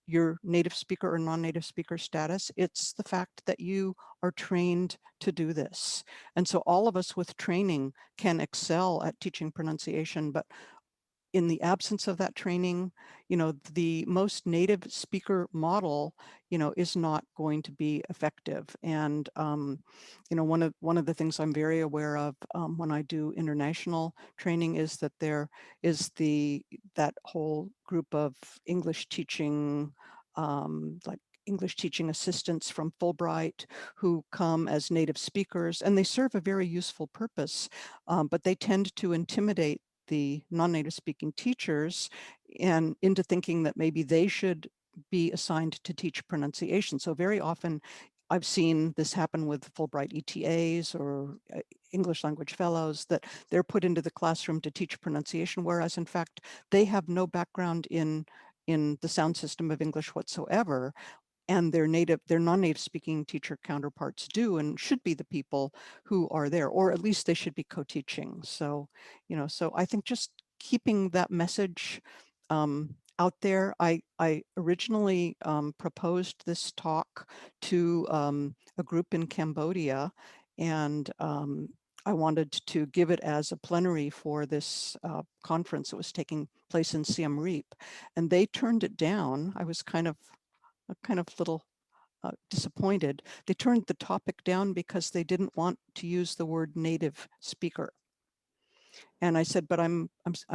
your native speaker or non-native speaker status. It's the fact that you are trained to do this. And so all of us with training can excel at teaching pronunciation, but in the absence of that training, you know, the most native speaker model, you know, is not going to be effective. And, you know, one of the things I'm very aware of when I do international training is that there is that whole group of English teaching, like English teaching assistants from Fulbright who come as native speakers, and they serve a very useful purpose, but they tend to intimidate the non-native speaking teachers and into thinking that maybe they should be assigned to teach pronunciation. So very often I've seen this happen with Fulbright ETAs or English language fellows, that they're put into the classroom to teach pronunciation, whereas in fact, they have no background in the sound system of English whatsoever. And their non-native speaking teacher counterparts do and should be the people who are there, or at least they should be co-teaching. So, you know, so I think just keeping that message out there. I originally proposed this talk to a group in Cambodia, and I wanted to give it as a plenary for this conference that was taking place in Siem Reap, and they turned it down. I was kind of little disappointed. They turned the topic down because they didn't want to use the word native speaker. And I said, but I'm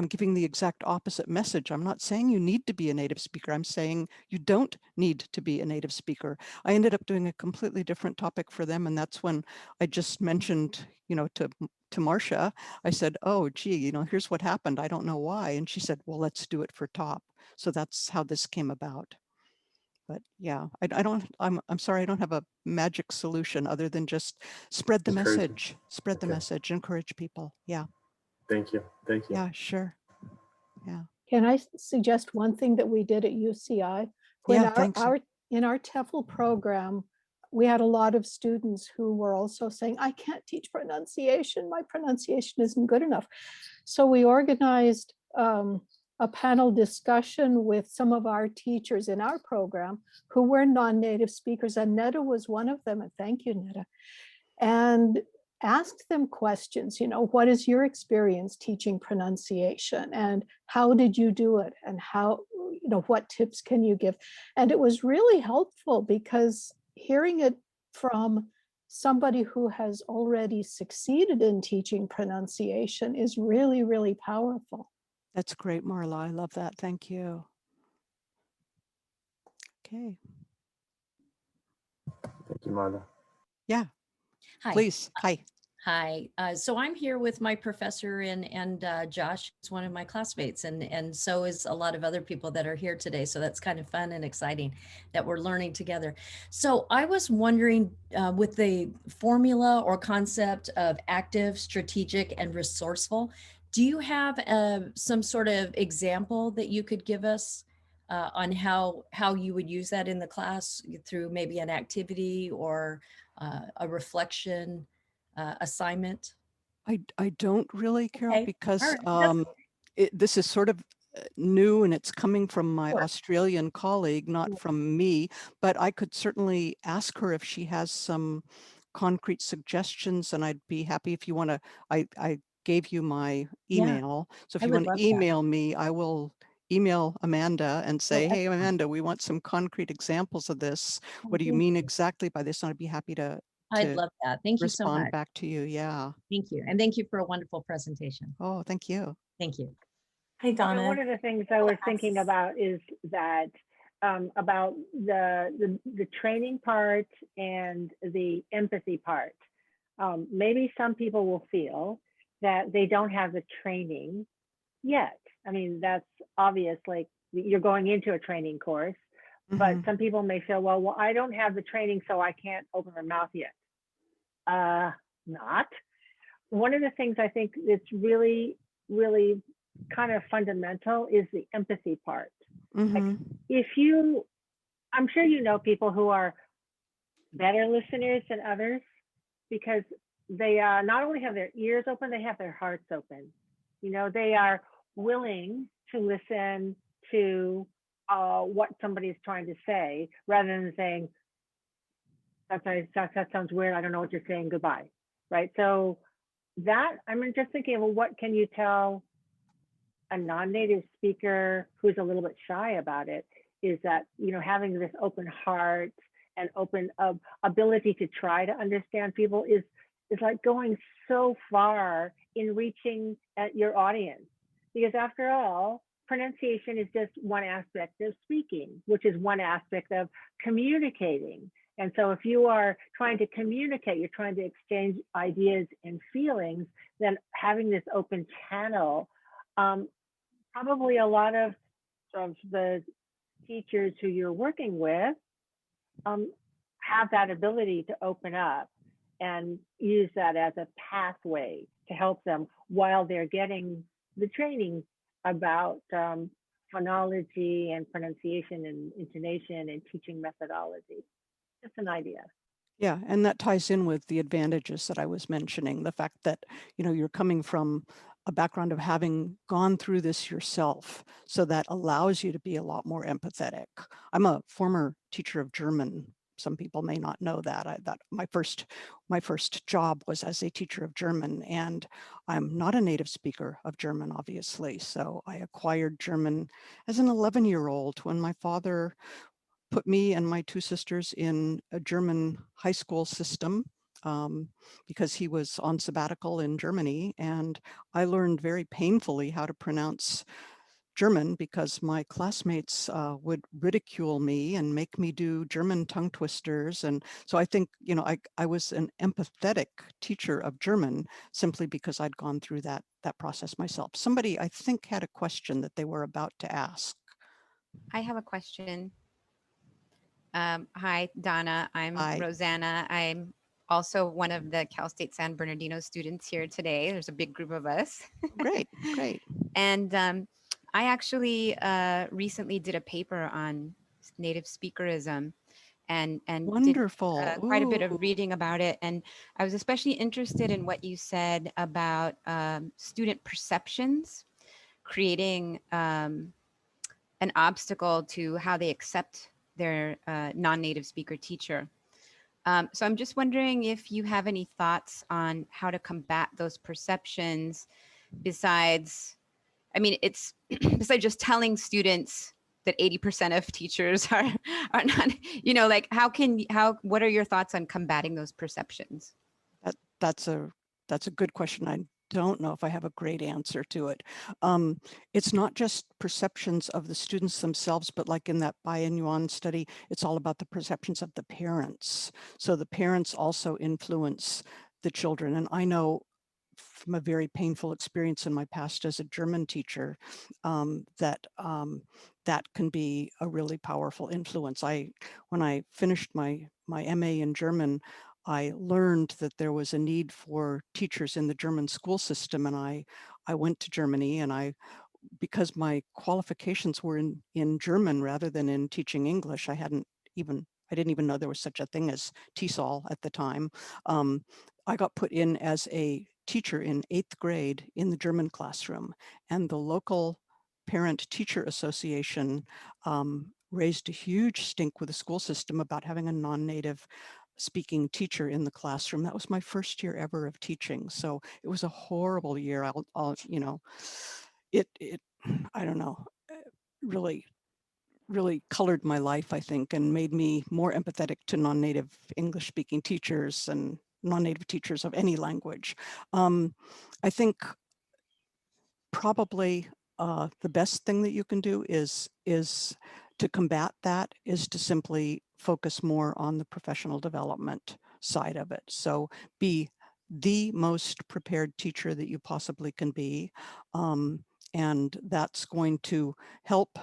giving the exact opposite message. I'm not saying you need to be a native speaker. I'm saying you don't need to be a native speaker. I ended up doing a completely different topic for them. And that's when I just mentioned, you know, to Marsha, I said, oh, gee, you know, here's what happened. I don't know why. And she said, well, let's do it for top. So that's how this came about. But yeah, I'm sorry, I don't have a magic solution other than just spread the message, encourage people. Yeah. Thank you. Thank you. Yeah, sure. Yeah. Can I suggest one thing that we did at UCI? When Yeah, thanks. in our TEFL program, we had a lot of students who were also saying, I can't teach pronunciation. My pronunciation isn't good enough. So we organized a panel discussion with some of our teachers in our program who were non-native speakers, and Netta was one of them, and thank you, Netta, and asked them questions, you know, what is your experience teaching pronunciation, and how did you do it, and how, you know, what tips can you give? And it was really helpful because hearing it from somebody who has already succeeded in teaching pronunciation is really, really powerful. That's great, Marla. I love that. Thank you. Okay. Thank you, Marla. Yeah. Hi. Please. Hi. Hi. So I'm here with my professor and Josh is one of my classmates, and so is a lot of other people that are here today. So that's kind of fun and exciting that we're learning together. So I was wondering, with the formula or concept of active, strategic, and resourceful, do you have some sort of example that you could give us on how you would use that in the class through maybe an activity or a reflection assignment? I don't really, Carol, Okay. because All right. this is sort of new and it's coming from my Sure. Australian colleague, not Yeah. from me, but I could certainly ask her if she has some concrete suggestions, and I'd be happy if you want to, I gave you my email. So if I you would want to love that. email me, I will email Amanda and say, Oh, hey, Amanda, we want some concrete examples of this. What do you thank mean you. exactly by this? And I'd be happy to I'd love that. Thank you so respond much. back to you. Yeah. Thank you. And thank you for a wonderful presentation. Oh, thank you. Thank you. Hi, And Donna. one of the things I was thinking about is that about the training part and the empathy part. Maybe some people will feel that they don't have the training yet. I mean, that's obvious, like you're going into a training course, but some people may feel, well, I don't have the training, so I can't open my mouth yet. Not. One of the things I think that's really, really kind of fundamental is the empathy part. Like I'm sure you know people who are better listeners than others because they not only have their ears open, they have their hearts open. You know, they are willing to listen to what somebody is trying to say rather than saying, that sounds weird. I don't know what you're saying. Goodbye. Right. So that, I'm just thinking, well, what can you tell a non-native speaker who's a little bit shy about it, is that, you know, having this open heart and open ability to try to understand people is like going so far in reaching at your audience. Because after all, pronunciation is just one aspect of speaking, which is one aspect of communicating. And so if you are trying to communicate, you're trying to exchange ideas and feelings, then having this open channel, probably a lot of the teachers who you're working with have that ability to open up and use that as a pathway to help them while they're getting the training about phonology and pronunciation and intonation and teaching methodology. Just an idea. Yeah, and that ties in with the advantages that I was mentioning, the fact that, you know, you're coming from a background of having gone through this yourself, so that allows you to be a lot more empathetic. I'm a former teacher of German. Some people may not know that. That my first job was as a teacher of German, and I'm not a native speaker of German, obviously. So I acquired German as an 11-year-old when my father put me and my two sisters in a German high school system because he was on sabbatical in Germany. And I learned very painfully how to pronounce German because my classmates would ridicule me and make me do German tongue twisters. And so I think, you know, I was an empathetic teacher of German simply because I'd gone through that process myself. Somebody, I think, had a question that they were about to ask. I have a question. Hi, Donna. I'm Hi. Rosanna. I'm also one of the Cal State San Bernardino students here today. There's a big group of us. Great, great. And I actually recently did a paper on native speakerism and Wonderful. did quite a bit of reading about it. And I was especially interested in what you said about student perceptions, creating an obstacle to how they accept their non-native speaker teacher. So I'm just wondering if you have any thoughts on how to combat those perceptions besides, I mean, it's besides just telling students that 80% of teachers are not, you know, like what are your thoughts on combating those perceptions? That's a good question. I don't know if I have a great answer to it. It's not just perceptions of the students themselves, but like in that Yuan study, it's all about the perceptions of the parents. So the parents also influence the children. And I know from a very painful experience in my past as a German teacher, that can be a really powerful influence. When I finished my MA in German, I learned that there was a need for teachers in the German school system, and I went to Germany, and because my qualifications were in German rather than in teaching English, I didn't even know there was such a thing as TESOL at the time. I got put in as a teacher in 8th grade in the German classroom, and the local parent-teacher association raised a huge stink with the school system about having a non-native speaking teacher in the classroom. That was my first year ever of teaching. So it was a horrible year. You know, it I don't know, really colored my life, I think, and made me more empathetic to non-native English speaking teachers and non-native teachers of any language. I think probably the best thing that you can do is to combat that is to simply focus more on the professional development side of it. So be the most prepared teacher that you possibly can be. And that's going to help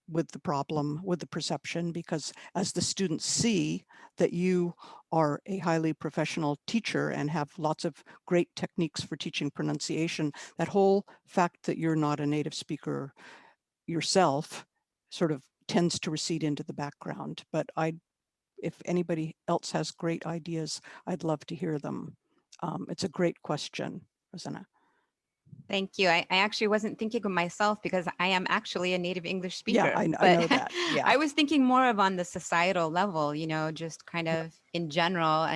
with the problem, with the perception, because as the students see that you are a highly professional teacher and have lots of great techniques for teaching pronunciation, that whole fact that you're not a native speaker yourself sort of tends to recede into the background. But if anybody else has great ideas, I'd love to hear them. It's a great question, Rosanna. Thank you. I actually wasn't thinking of myself because I am actually a native English speaker. Yeah, I but know that. Yeah. I was thinking more of on the societal level, just kind of in general.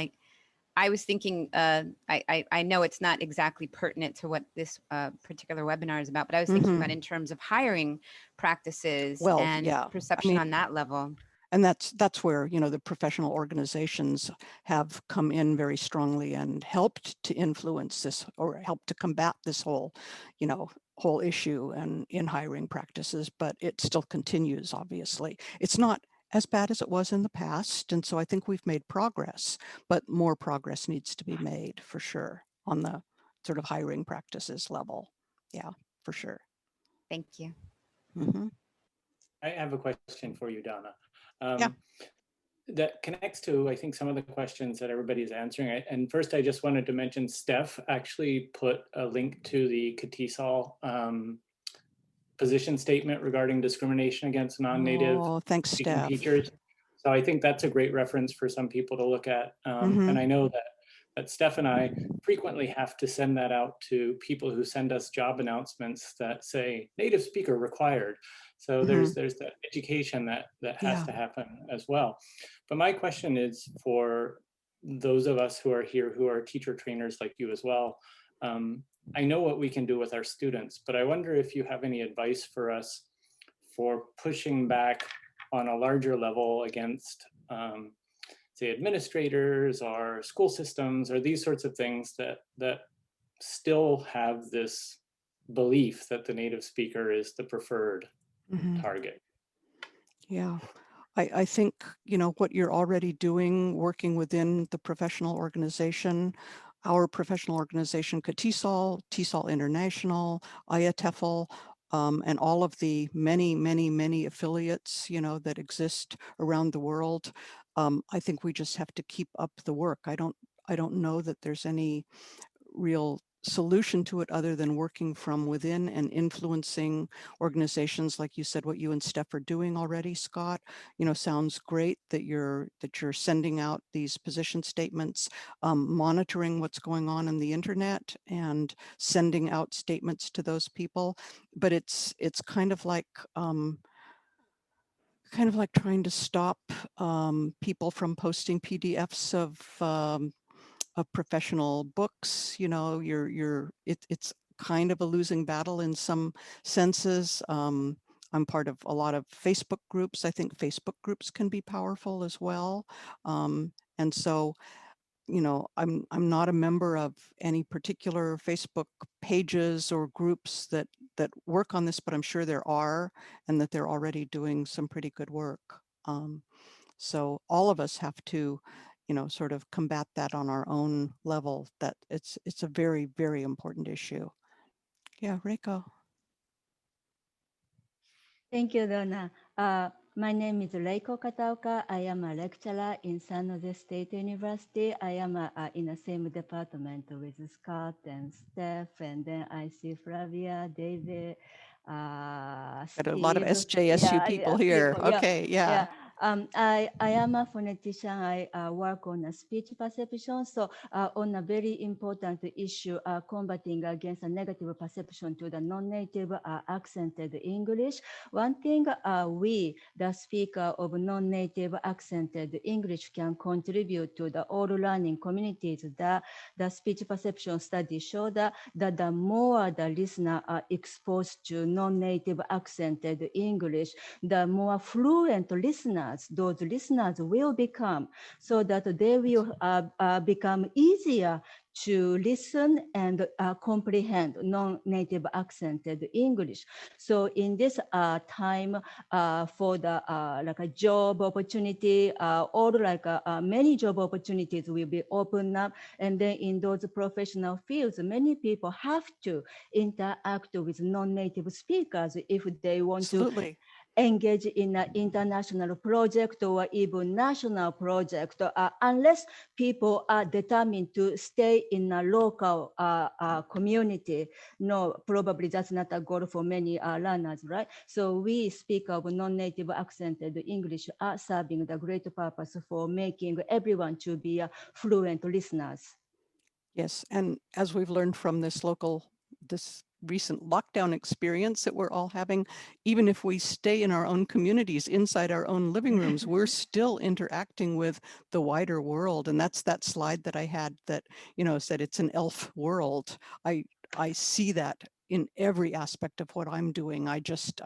I was thinking, I know it's not exactly pertinent to what this particular webinar is about, but I was thinking about in terms of hiring practices Well, and yeah. perception on that level. And that's where, the professional organizations have come in very strongly and helped to influence this or helped to combat this whole issue and in hiring practices, but it still continues, obviously. It's not as bad as it was in the past. And so I think we've made progress, but more progress needs to be made for sure on the sort of hiring practices level. Yeah, for sure. Thank you. Mm-hmm. I have a question for you, Donna. Yeah. That connects to, I think, some of the questions that everybody is answering. And first, I just wanted to mention Steph actually put a link to the CATESOL position statement regarding discrimination against non-native speaking Steph. teachers. So I think that's a great reference for some people to look at. And I know that Steph and I frequently have to send that out to people who send us job announcements that say native speaker required. So there's that education that has to happen as well. But my question is for those of us who are here who are teacher trainers like you as well. I know what we can do with our students, but I wonder if you have any advice for us for pushing back on a larger level against, say, administrators or school systems or these sorts of things that still have this belief that the native speaker is the preferred target. Yeah. I think, what you're already doing, working within the professional organization, our professional organization, CATESOL, TESOL International, IATEFL, and all of the many affiliates, that exist around the world. I think we just have to keep up the work. I don't know that there's any real solution to it other than working from within and influencing organizations like you said, what you and Steph are doing already, Scott. Sounds great that you're sending out these position statements, monitoring what's going on in the internet and sending out statements to those people. But it's kind of like trying to stop people from posting PDFs of professional books. It's kind of a losing battle in some senses. I'm part of a lot of Facebook groups. I think Facebook groups can be powerful as well. And so, I'm not a member of any particular Facebook pages or groups that work on this, but I'm sure there are, and that they're already doing some pretty good work. So all of us have to, sort of combat that on our own level. That it's a very, very important issue. Yeah, Reiko. Thank you, Donna. My name is Reiko Kataoka. I am a lecturer in San Jose State University. I am in the same department with Scott and Steph, and then I see Flavia, David, Got a lot of SJSU people here. Okay, yeah. I am a phonetician. I work on a speech perception. So on a very important issue, combating against a negative perception to the non-native accented English. One thing we, the speaker of non-native accented English, can contribute to the all learning communities. The speech perception study show that the more the listener are exposed to non-native accented English, the more fluent listeners those listeners will become, so that they will become easier to listen and comprehend non-native accented English. So in this time for the like a job opportunity, or like many job opportunities will be opened up, and then in those professional fields, many people have to interact with non-native speakers if they want to engage in an international project or even national project, unless people are determined to stay in a local community. No, probably that's not a goal for many learners, right? So we speak of non-native accented English are serving the great purpose for making everyone to be fluent listeners. Yes, and as we've learned from this recent lockdown experience that we're all having, even if we stay in our own communities, inside our own living rooms, we're still interacting with the wider world. And that's that slide that I had that, you know, said it's an elf world. I see that in every aspect of what I'm doing. I just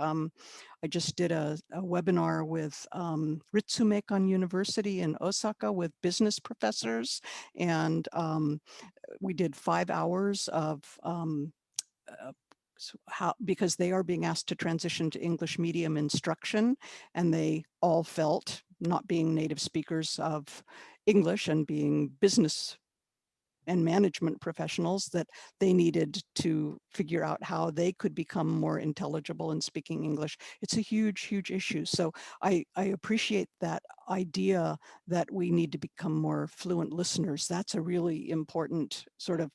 did a webinar with Ritsumeikan University in Osaka with business professors, and we did 5 hours of because they are being asked to transition to English medium instruction, and they all felt, not being native speakers of English and being business and management professionals, that they needed to figure out how they could become more intelligible in speaking English. It's a huge, huge issue. So I appreciate that idea that we need to become more fluent listeners. That's a really important sort of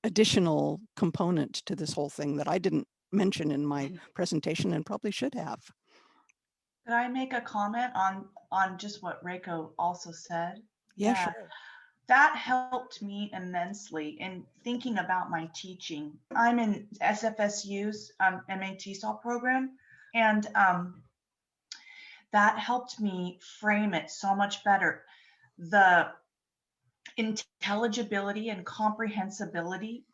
additional component to this whole thing that I didn't mention in my presentation and probably should have. Could I make a comment on just what Reiko also said? Yeah, sure. That helped me immensely in thinking about my teaching. I'm in SFSU's CATESOL program, and that helped me frame it so much better. The intelligibility and comprehensibility,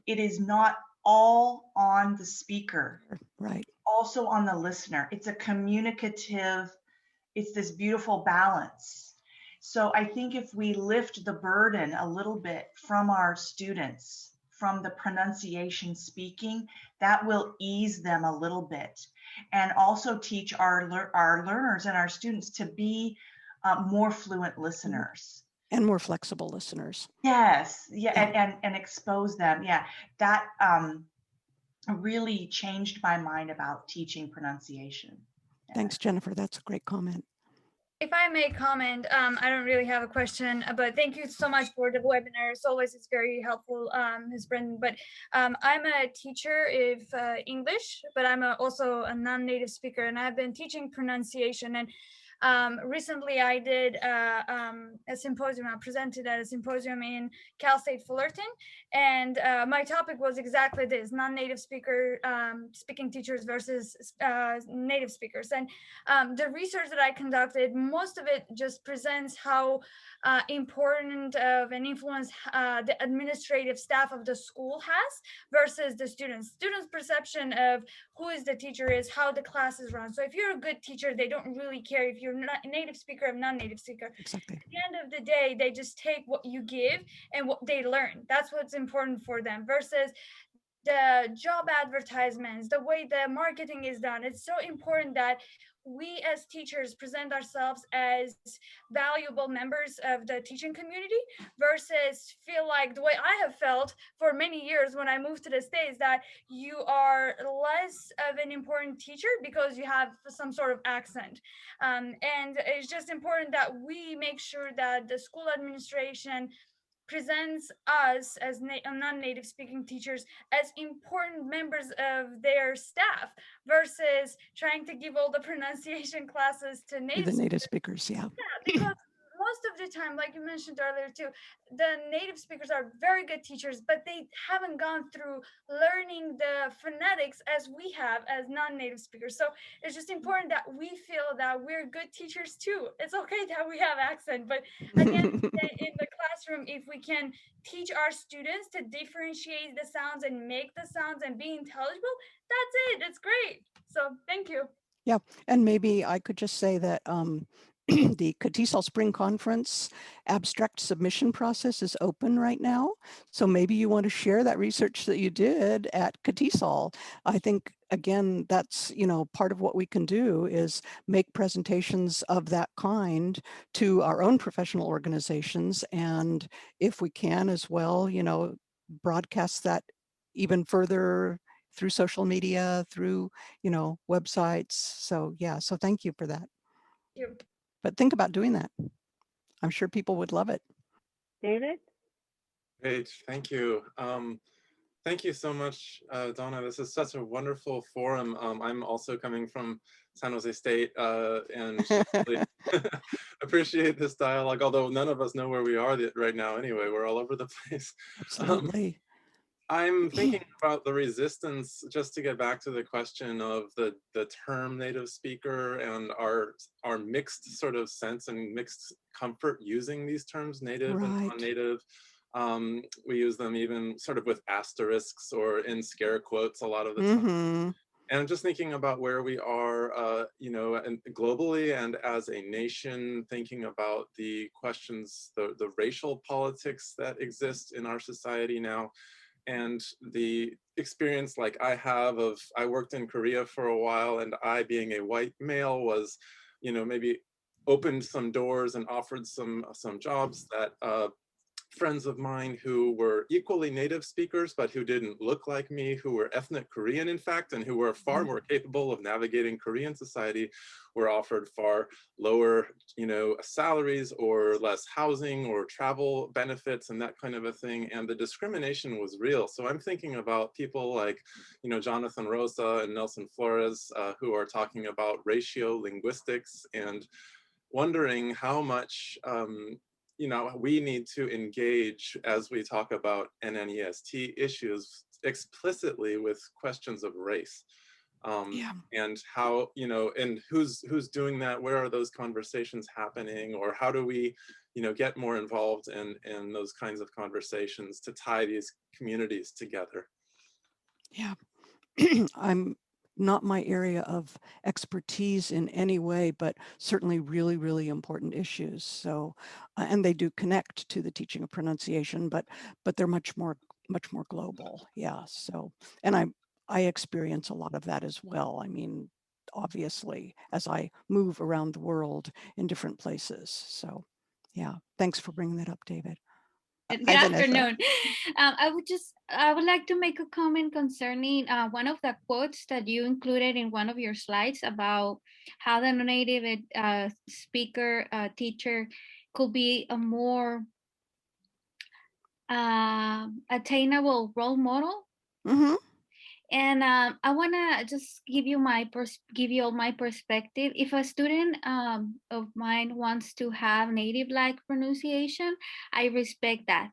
it is not all on the speaker, right? Also on the listener. It's a communicative, it's this beautiful balance. So I think if we lift the burden a little bit from our students, from the pronunciation speaking, that will ease them a little bit, and also teach our learners and our students to be more fluent listeners. And more flexible listeners. Yes, yeah. And expose them. Yeah, that really changed my mind about teaching pronunciation. Yeah. Thanks, Jennifer. That's a great comment. If I may comment, I don't really have a question, but thank you so much for the webinar. As always, it's very helpful, Ms. Brinton. But I'm a teacher of English, but I'm also a non-native speaker, and I've been teaching pronunciation. And recently I did a symposium. I presented at a symposium in Cal State Fullerton, and my topic was exactly this: non-native speaker speaking teachers versus native speakers. And the research that I conducted, most of it just presents how important of an influence the administrative staff of the school has versus the students. Students' perception of who is the teacher is how the class is run. So if you're a good teacher, they don't really care if you're not a native speaker or non-native speaker. Exactly. At the end of the day, they just take what you give and what they learn. That's what's important for them versus the job advertisements, the way the marketing is done. It's so important that we as teachers present ourselves as valuable members of the teaching community versus feel like the way I have felt for many years when I moved to the States, that you are less of an important teacher because you have some sort of accent. And it's just important that we make sure that the school administration presents us as non-native speaking teachers as important members of their staff versus trying to give all the pronunciation classes to native speakers. Yeah, because most of the time, like you mentioned earlier too, the native speakers are very good teachers, but they haven't gone through learning the phonetics as we have as non-native speakers. So it's just important that we feel that we're good teachers too. It's okay that we have accent, but again, in the classroom, if we can teach our students to differentiate the sounds and make the sounds and be intelligible, that's it. It's great. So thank you. Yeah, and maybe I could just say that the CATESOL Spring Conference abstract submission process is open right now. So maybe you want to share that research that you did at CATESOL. I think, again, that's, you know, part of what we can do is make presentations of that kind to our own professional organizations. And if we can as well, you know, broadcast that even further through social media, through, you know, websites. So yeah, so thank you for that. Thank you. But think about doing that. I'm sure people would love it. David? Great, thank you. Thank you so much, Donna. This is such a wonderful forum. I'm also coming from San Jose State and really appreciate this dialogue, although none of us know where we are right now anyway. We're all over the place. Absolutely. I'm thinking about the resistance, just to get back to the question of the term native speaker and our mixed sort of sense and mixed comfort using these terms, native and Right. non-native. We use them even sort of with asterisks or in scare quotes a lot of the time. Mm-hmm. And I'm just thinking about where we are, you know, and globally and as a nation, thinking about the questions, the racial politics that exist in our society now. And the experience like I have of, I worked in Korea for a while, and I, being a white male, was, you know, maybe opened some doors and offered some jobs that friends of mine who were equally native speakers, but who didn't look like me, who were ethnic Korean, in fact, and who were far more capable of navigating Korean society, were offered far lower, you know, salaries or less housing or travel benefits and that kind of a thing. And the discrimination was real. So I'm thinking about people like, you know, Jonathan Rosa and Nelson Flores, who are talking about ratio linguistics and wondering how much you know, we need to engage as we talk about NNEST issues explicitly with questions of race. And how, you know, and who's doing that? Where are those conversations happening? Or how do we, you know, get more involved in those kinds of conversations to tie these communities together? Yeah. I'm not my area of expertise in any way, but certainly really, really important issues. So, and they do connect to the teaching of pronunciation, but they're much more global. Yeah. So, and I experience a lot of that as well. I mean, obviously, as I move around the world in different places. So, yeah. Thanks for bringing that up, David. Good afternoon. I would like to make a comment concerning one of the quotes that you included in one of your slides about how the non-native speaker teacher could be a more attainable role model. Mm-hmm. And I want to just give you all my perspective. If a student of mine wants to have native-like pronunciation, I respect that.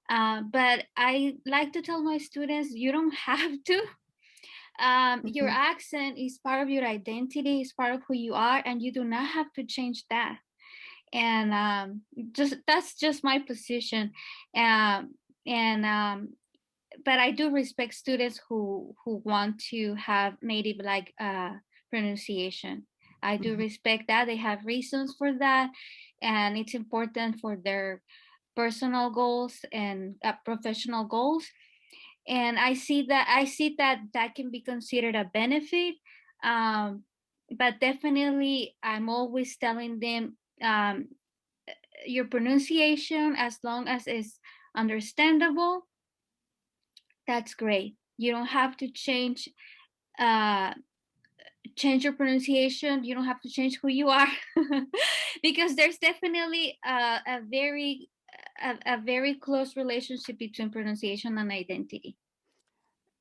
But I like to tell my students, you don't have to. Your accent is part of your identity, is part of who you are, and you do not have to change that. And that's just my position. But I do respect students who want to have native-like pronunciation. I do respect that. They have reasons for that, and it's important for their personal goals and professional goals. And I see that can be considered a benefit. But definitely, I'm always telling them, your pronunciation, as long as it's understandable, that's great. You don't have to change your pronunciation. You don't have to change who you are, because there's definitely a very close relationship between pronunciation and identity.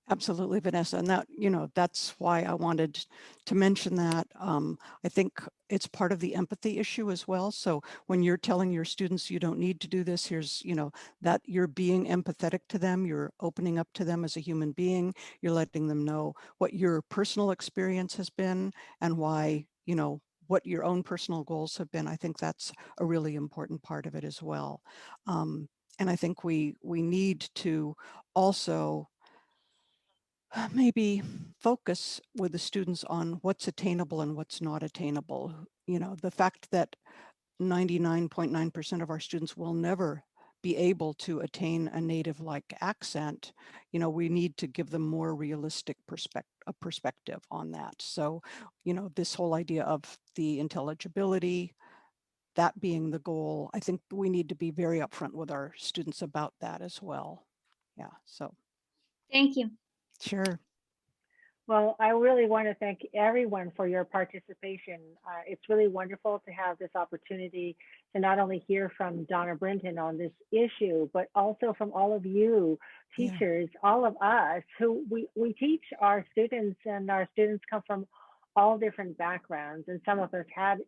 Absolutely, Vanessa. And that, you know, that's why I wanted to mention that. I think it's part of the empathy issue as well. So when you're telling your students you don't need to do this, here's, you know, that you're being empathetic to them, you're opening up to them as a human being, you're letting them know what your personal experience has been and why, you know, what your own personal goals have been. I think that's a really important part of it as well. And I think we need to also maybe focus with the students on what's attainable and what's not attainable. You know, the fact that 99.9% of our students will never be able to attain a native-like accent, you know, we need to give them more realistic perspective on that. So, you know, this whole idea of the intelligibility, that being the goal, I think we need to be very upfront with our students about that as well. Yeah, so. Thank you. Sure. Well, I really want to thank everyone for your participation. It's really wonderful to have this opportunity to not only hear from Donna Brinton on this issue, but also from all of you teachers, all of us who we teach our students, and our students come from all different backgrounds, and some of us have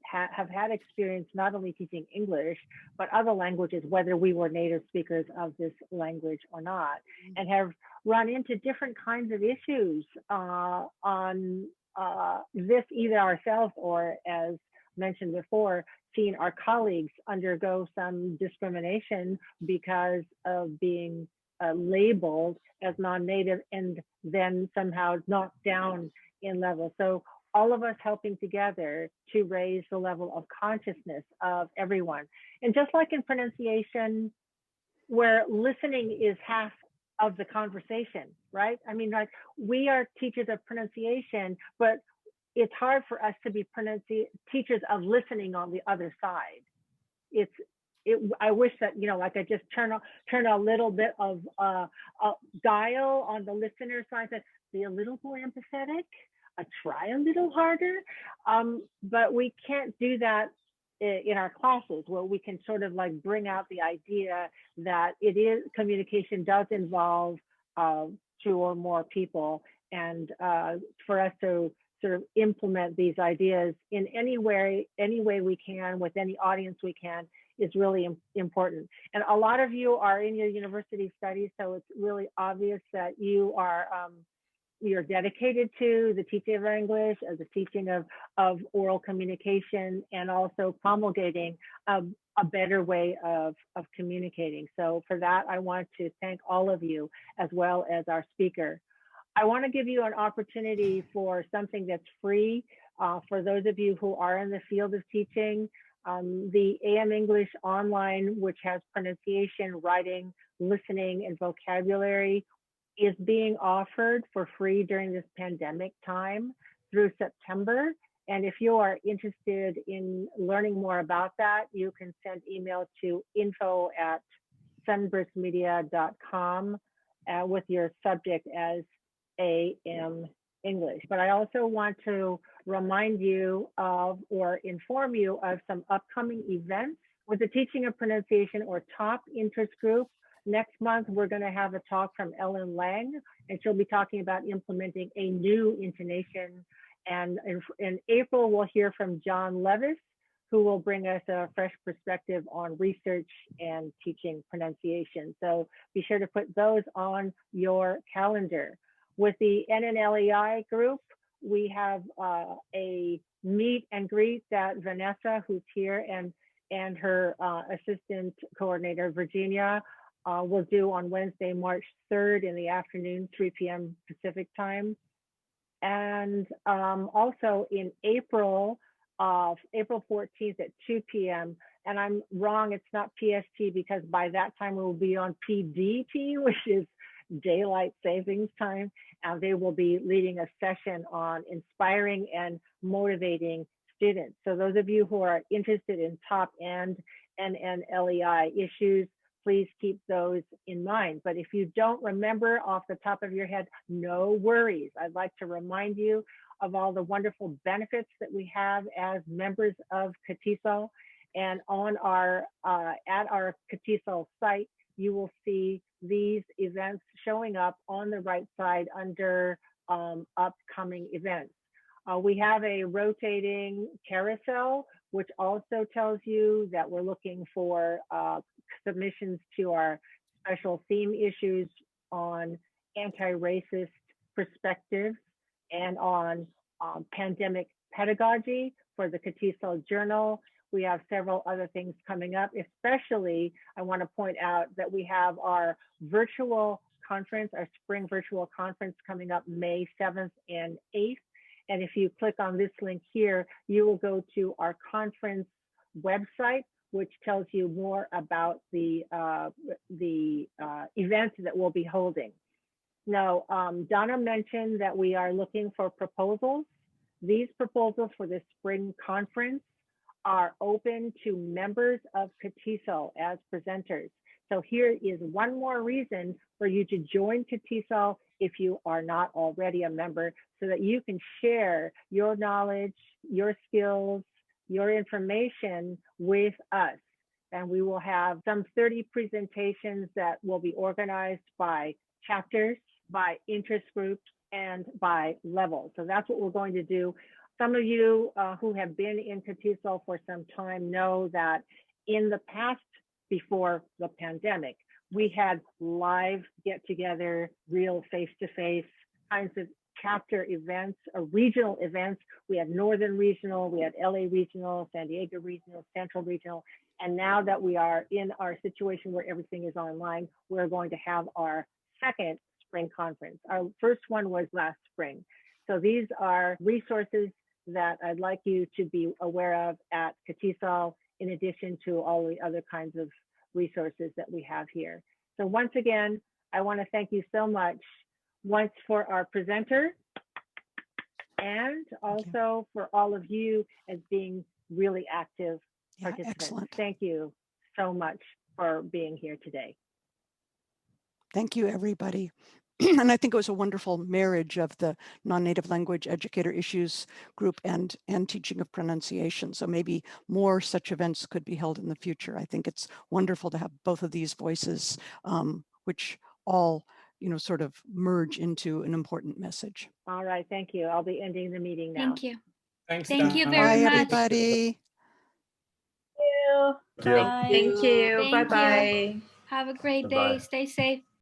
had experience not only teaching English, but other languages, whether we were native speakers of this language or not, and have run into different kinds of issues on this, either ourselves or, as mentioned before, seen our colleagues undergo some discrimination because of being labeled as non-native and then somehow knocked down in level. So all of us helping together to raise the level of consciousness of everyone. And just like in pronunciation, where listening is half of the conversation, right? I mean, like, we are teachers of pronunciation, but it's hard for us to be teachers of listening on the other side. I wish that, you know, like I just turn a little bit of dial on the listener side, that be a little more empathetic, try a little harder, but we can't do that in our classes, where we can sort of like bring out the idea that communication does involve 2 or more people, and for us to sort of implement these ideas in any way we can, with any audience we can, is really important. And a lot of you are in your university studies, so it's really obvious that you're dedicated to the teaching of English, as the teaching of oral communication, and also promulgating a better way of communicating. So for that, I want to thank all of you, as well as our speaker. I want to give you an opportunity for something that's free for those of you who are in the field of teaching. The AM English Online, which has pronunciation, writing, listening, and vocabulary, is being offered for free during this pandemic time through September. And if you are interested in learning more about that, you can send email to info@sunburstmedia.com with your subject as AM English. But I also want to remind you of, or inform you of, some upcoming events with the Teaching of Pronunciation or Top Interest Group. Next month, we're going to have a talk from Ellen Lang, and she'll be talking about implementing a new intonation. And in April, we'll hear from John Levis, who will bring us a fresh perspective on research and teaching pronunciation. So be sure to put those on your calendar. With the NNLEI group, we have a meet and greet that Vanessa, who's here, and her assistant coordinator, Virginia, will do on Wednesday, March 3rd in the afternoon, 3 p.m. Pacific time. And also in April 14th at 2 p.m. And I'm wrong, it's not PST, because by that time we will be on PDT, which is Daylight Savings Time. And they will be leading a session on inspiring and motivating students. So those of you who are interested in top and NNLEI issues, please keep those in mind. But if you don't remember off the top of your head, no worries. I'd like to remind you of all the wonderful benefits that we have as members of CATESOL. And on our at our CATESOL site, you will see these events showing up on the right side under upcoming events. We have a rotating carousel, which also tells you that we're looking for submissions to our special theme issues on anti-racist perspectives and on pandemic pedagogy for the CATESOL Journal. We have several other things coming up. Especially, I want to point out that we have our virtual conference, our spring virtual conference, coming up May 7th and 8th. And if you click on this link here, you will go to our conference website, which tells you more about the events that we'll be holding. Now, Donna mentioned that we are looking for proposals. These proposals for the spring conference are open to members of CATESOL as presenters. So here is one more reason for you to join CATESOL if you are not already a member, so that you can share your knowledge, your skills, your information with us. And we will have some 30 presentations that will be organized by chapters, by interest groups, and by level. So that's what we're going to do Some of you who have been in CATESOL for some time know that in the past, before the pandemic, we had live get-together, real face-to-face kinds of chapter events or regional events. We had Northern Regional, we had LA Regional, San Diego Regional, Central Regional. And now that we are in our situation where everything is online, we're going to have our second spring conference. Our first one was last spring. So these are resources that I'd like you to be aware of at CATESOL, in addition to all the other kinds of resources that we have here. So once again, I want to thank you so much, once for our presenter, and also for all of you as being really active participants. Excellent. Thank you so much for being here today. Thank you, everybody. And I think it was a wonderful marriage of the non-native language educator issues group and teaching of pronunciation. So maybe more such events could be held in the future. I think it's wonderful to have both of these voices, which all, sort of merge into an important message. All right, thank you. I'll be ending the meeting now. Thank you. Thanks, Thank you Donna. very Bye, much. everybody. Thank you. Bye. Thank you. Thank you. Bye-bye. Have a great Bye-bye. day. Stay safe.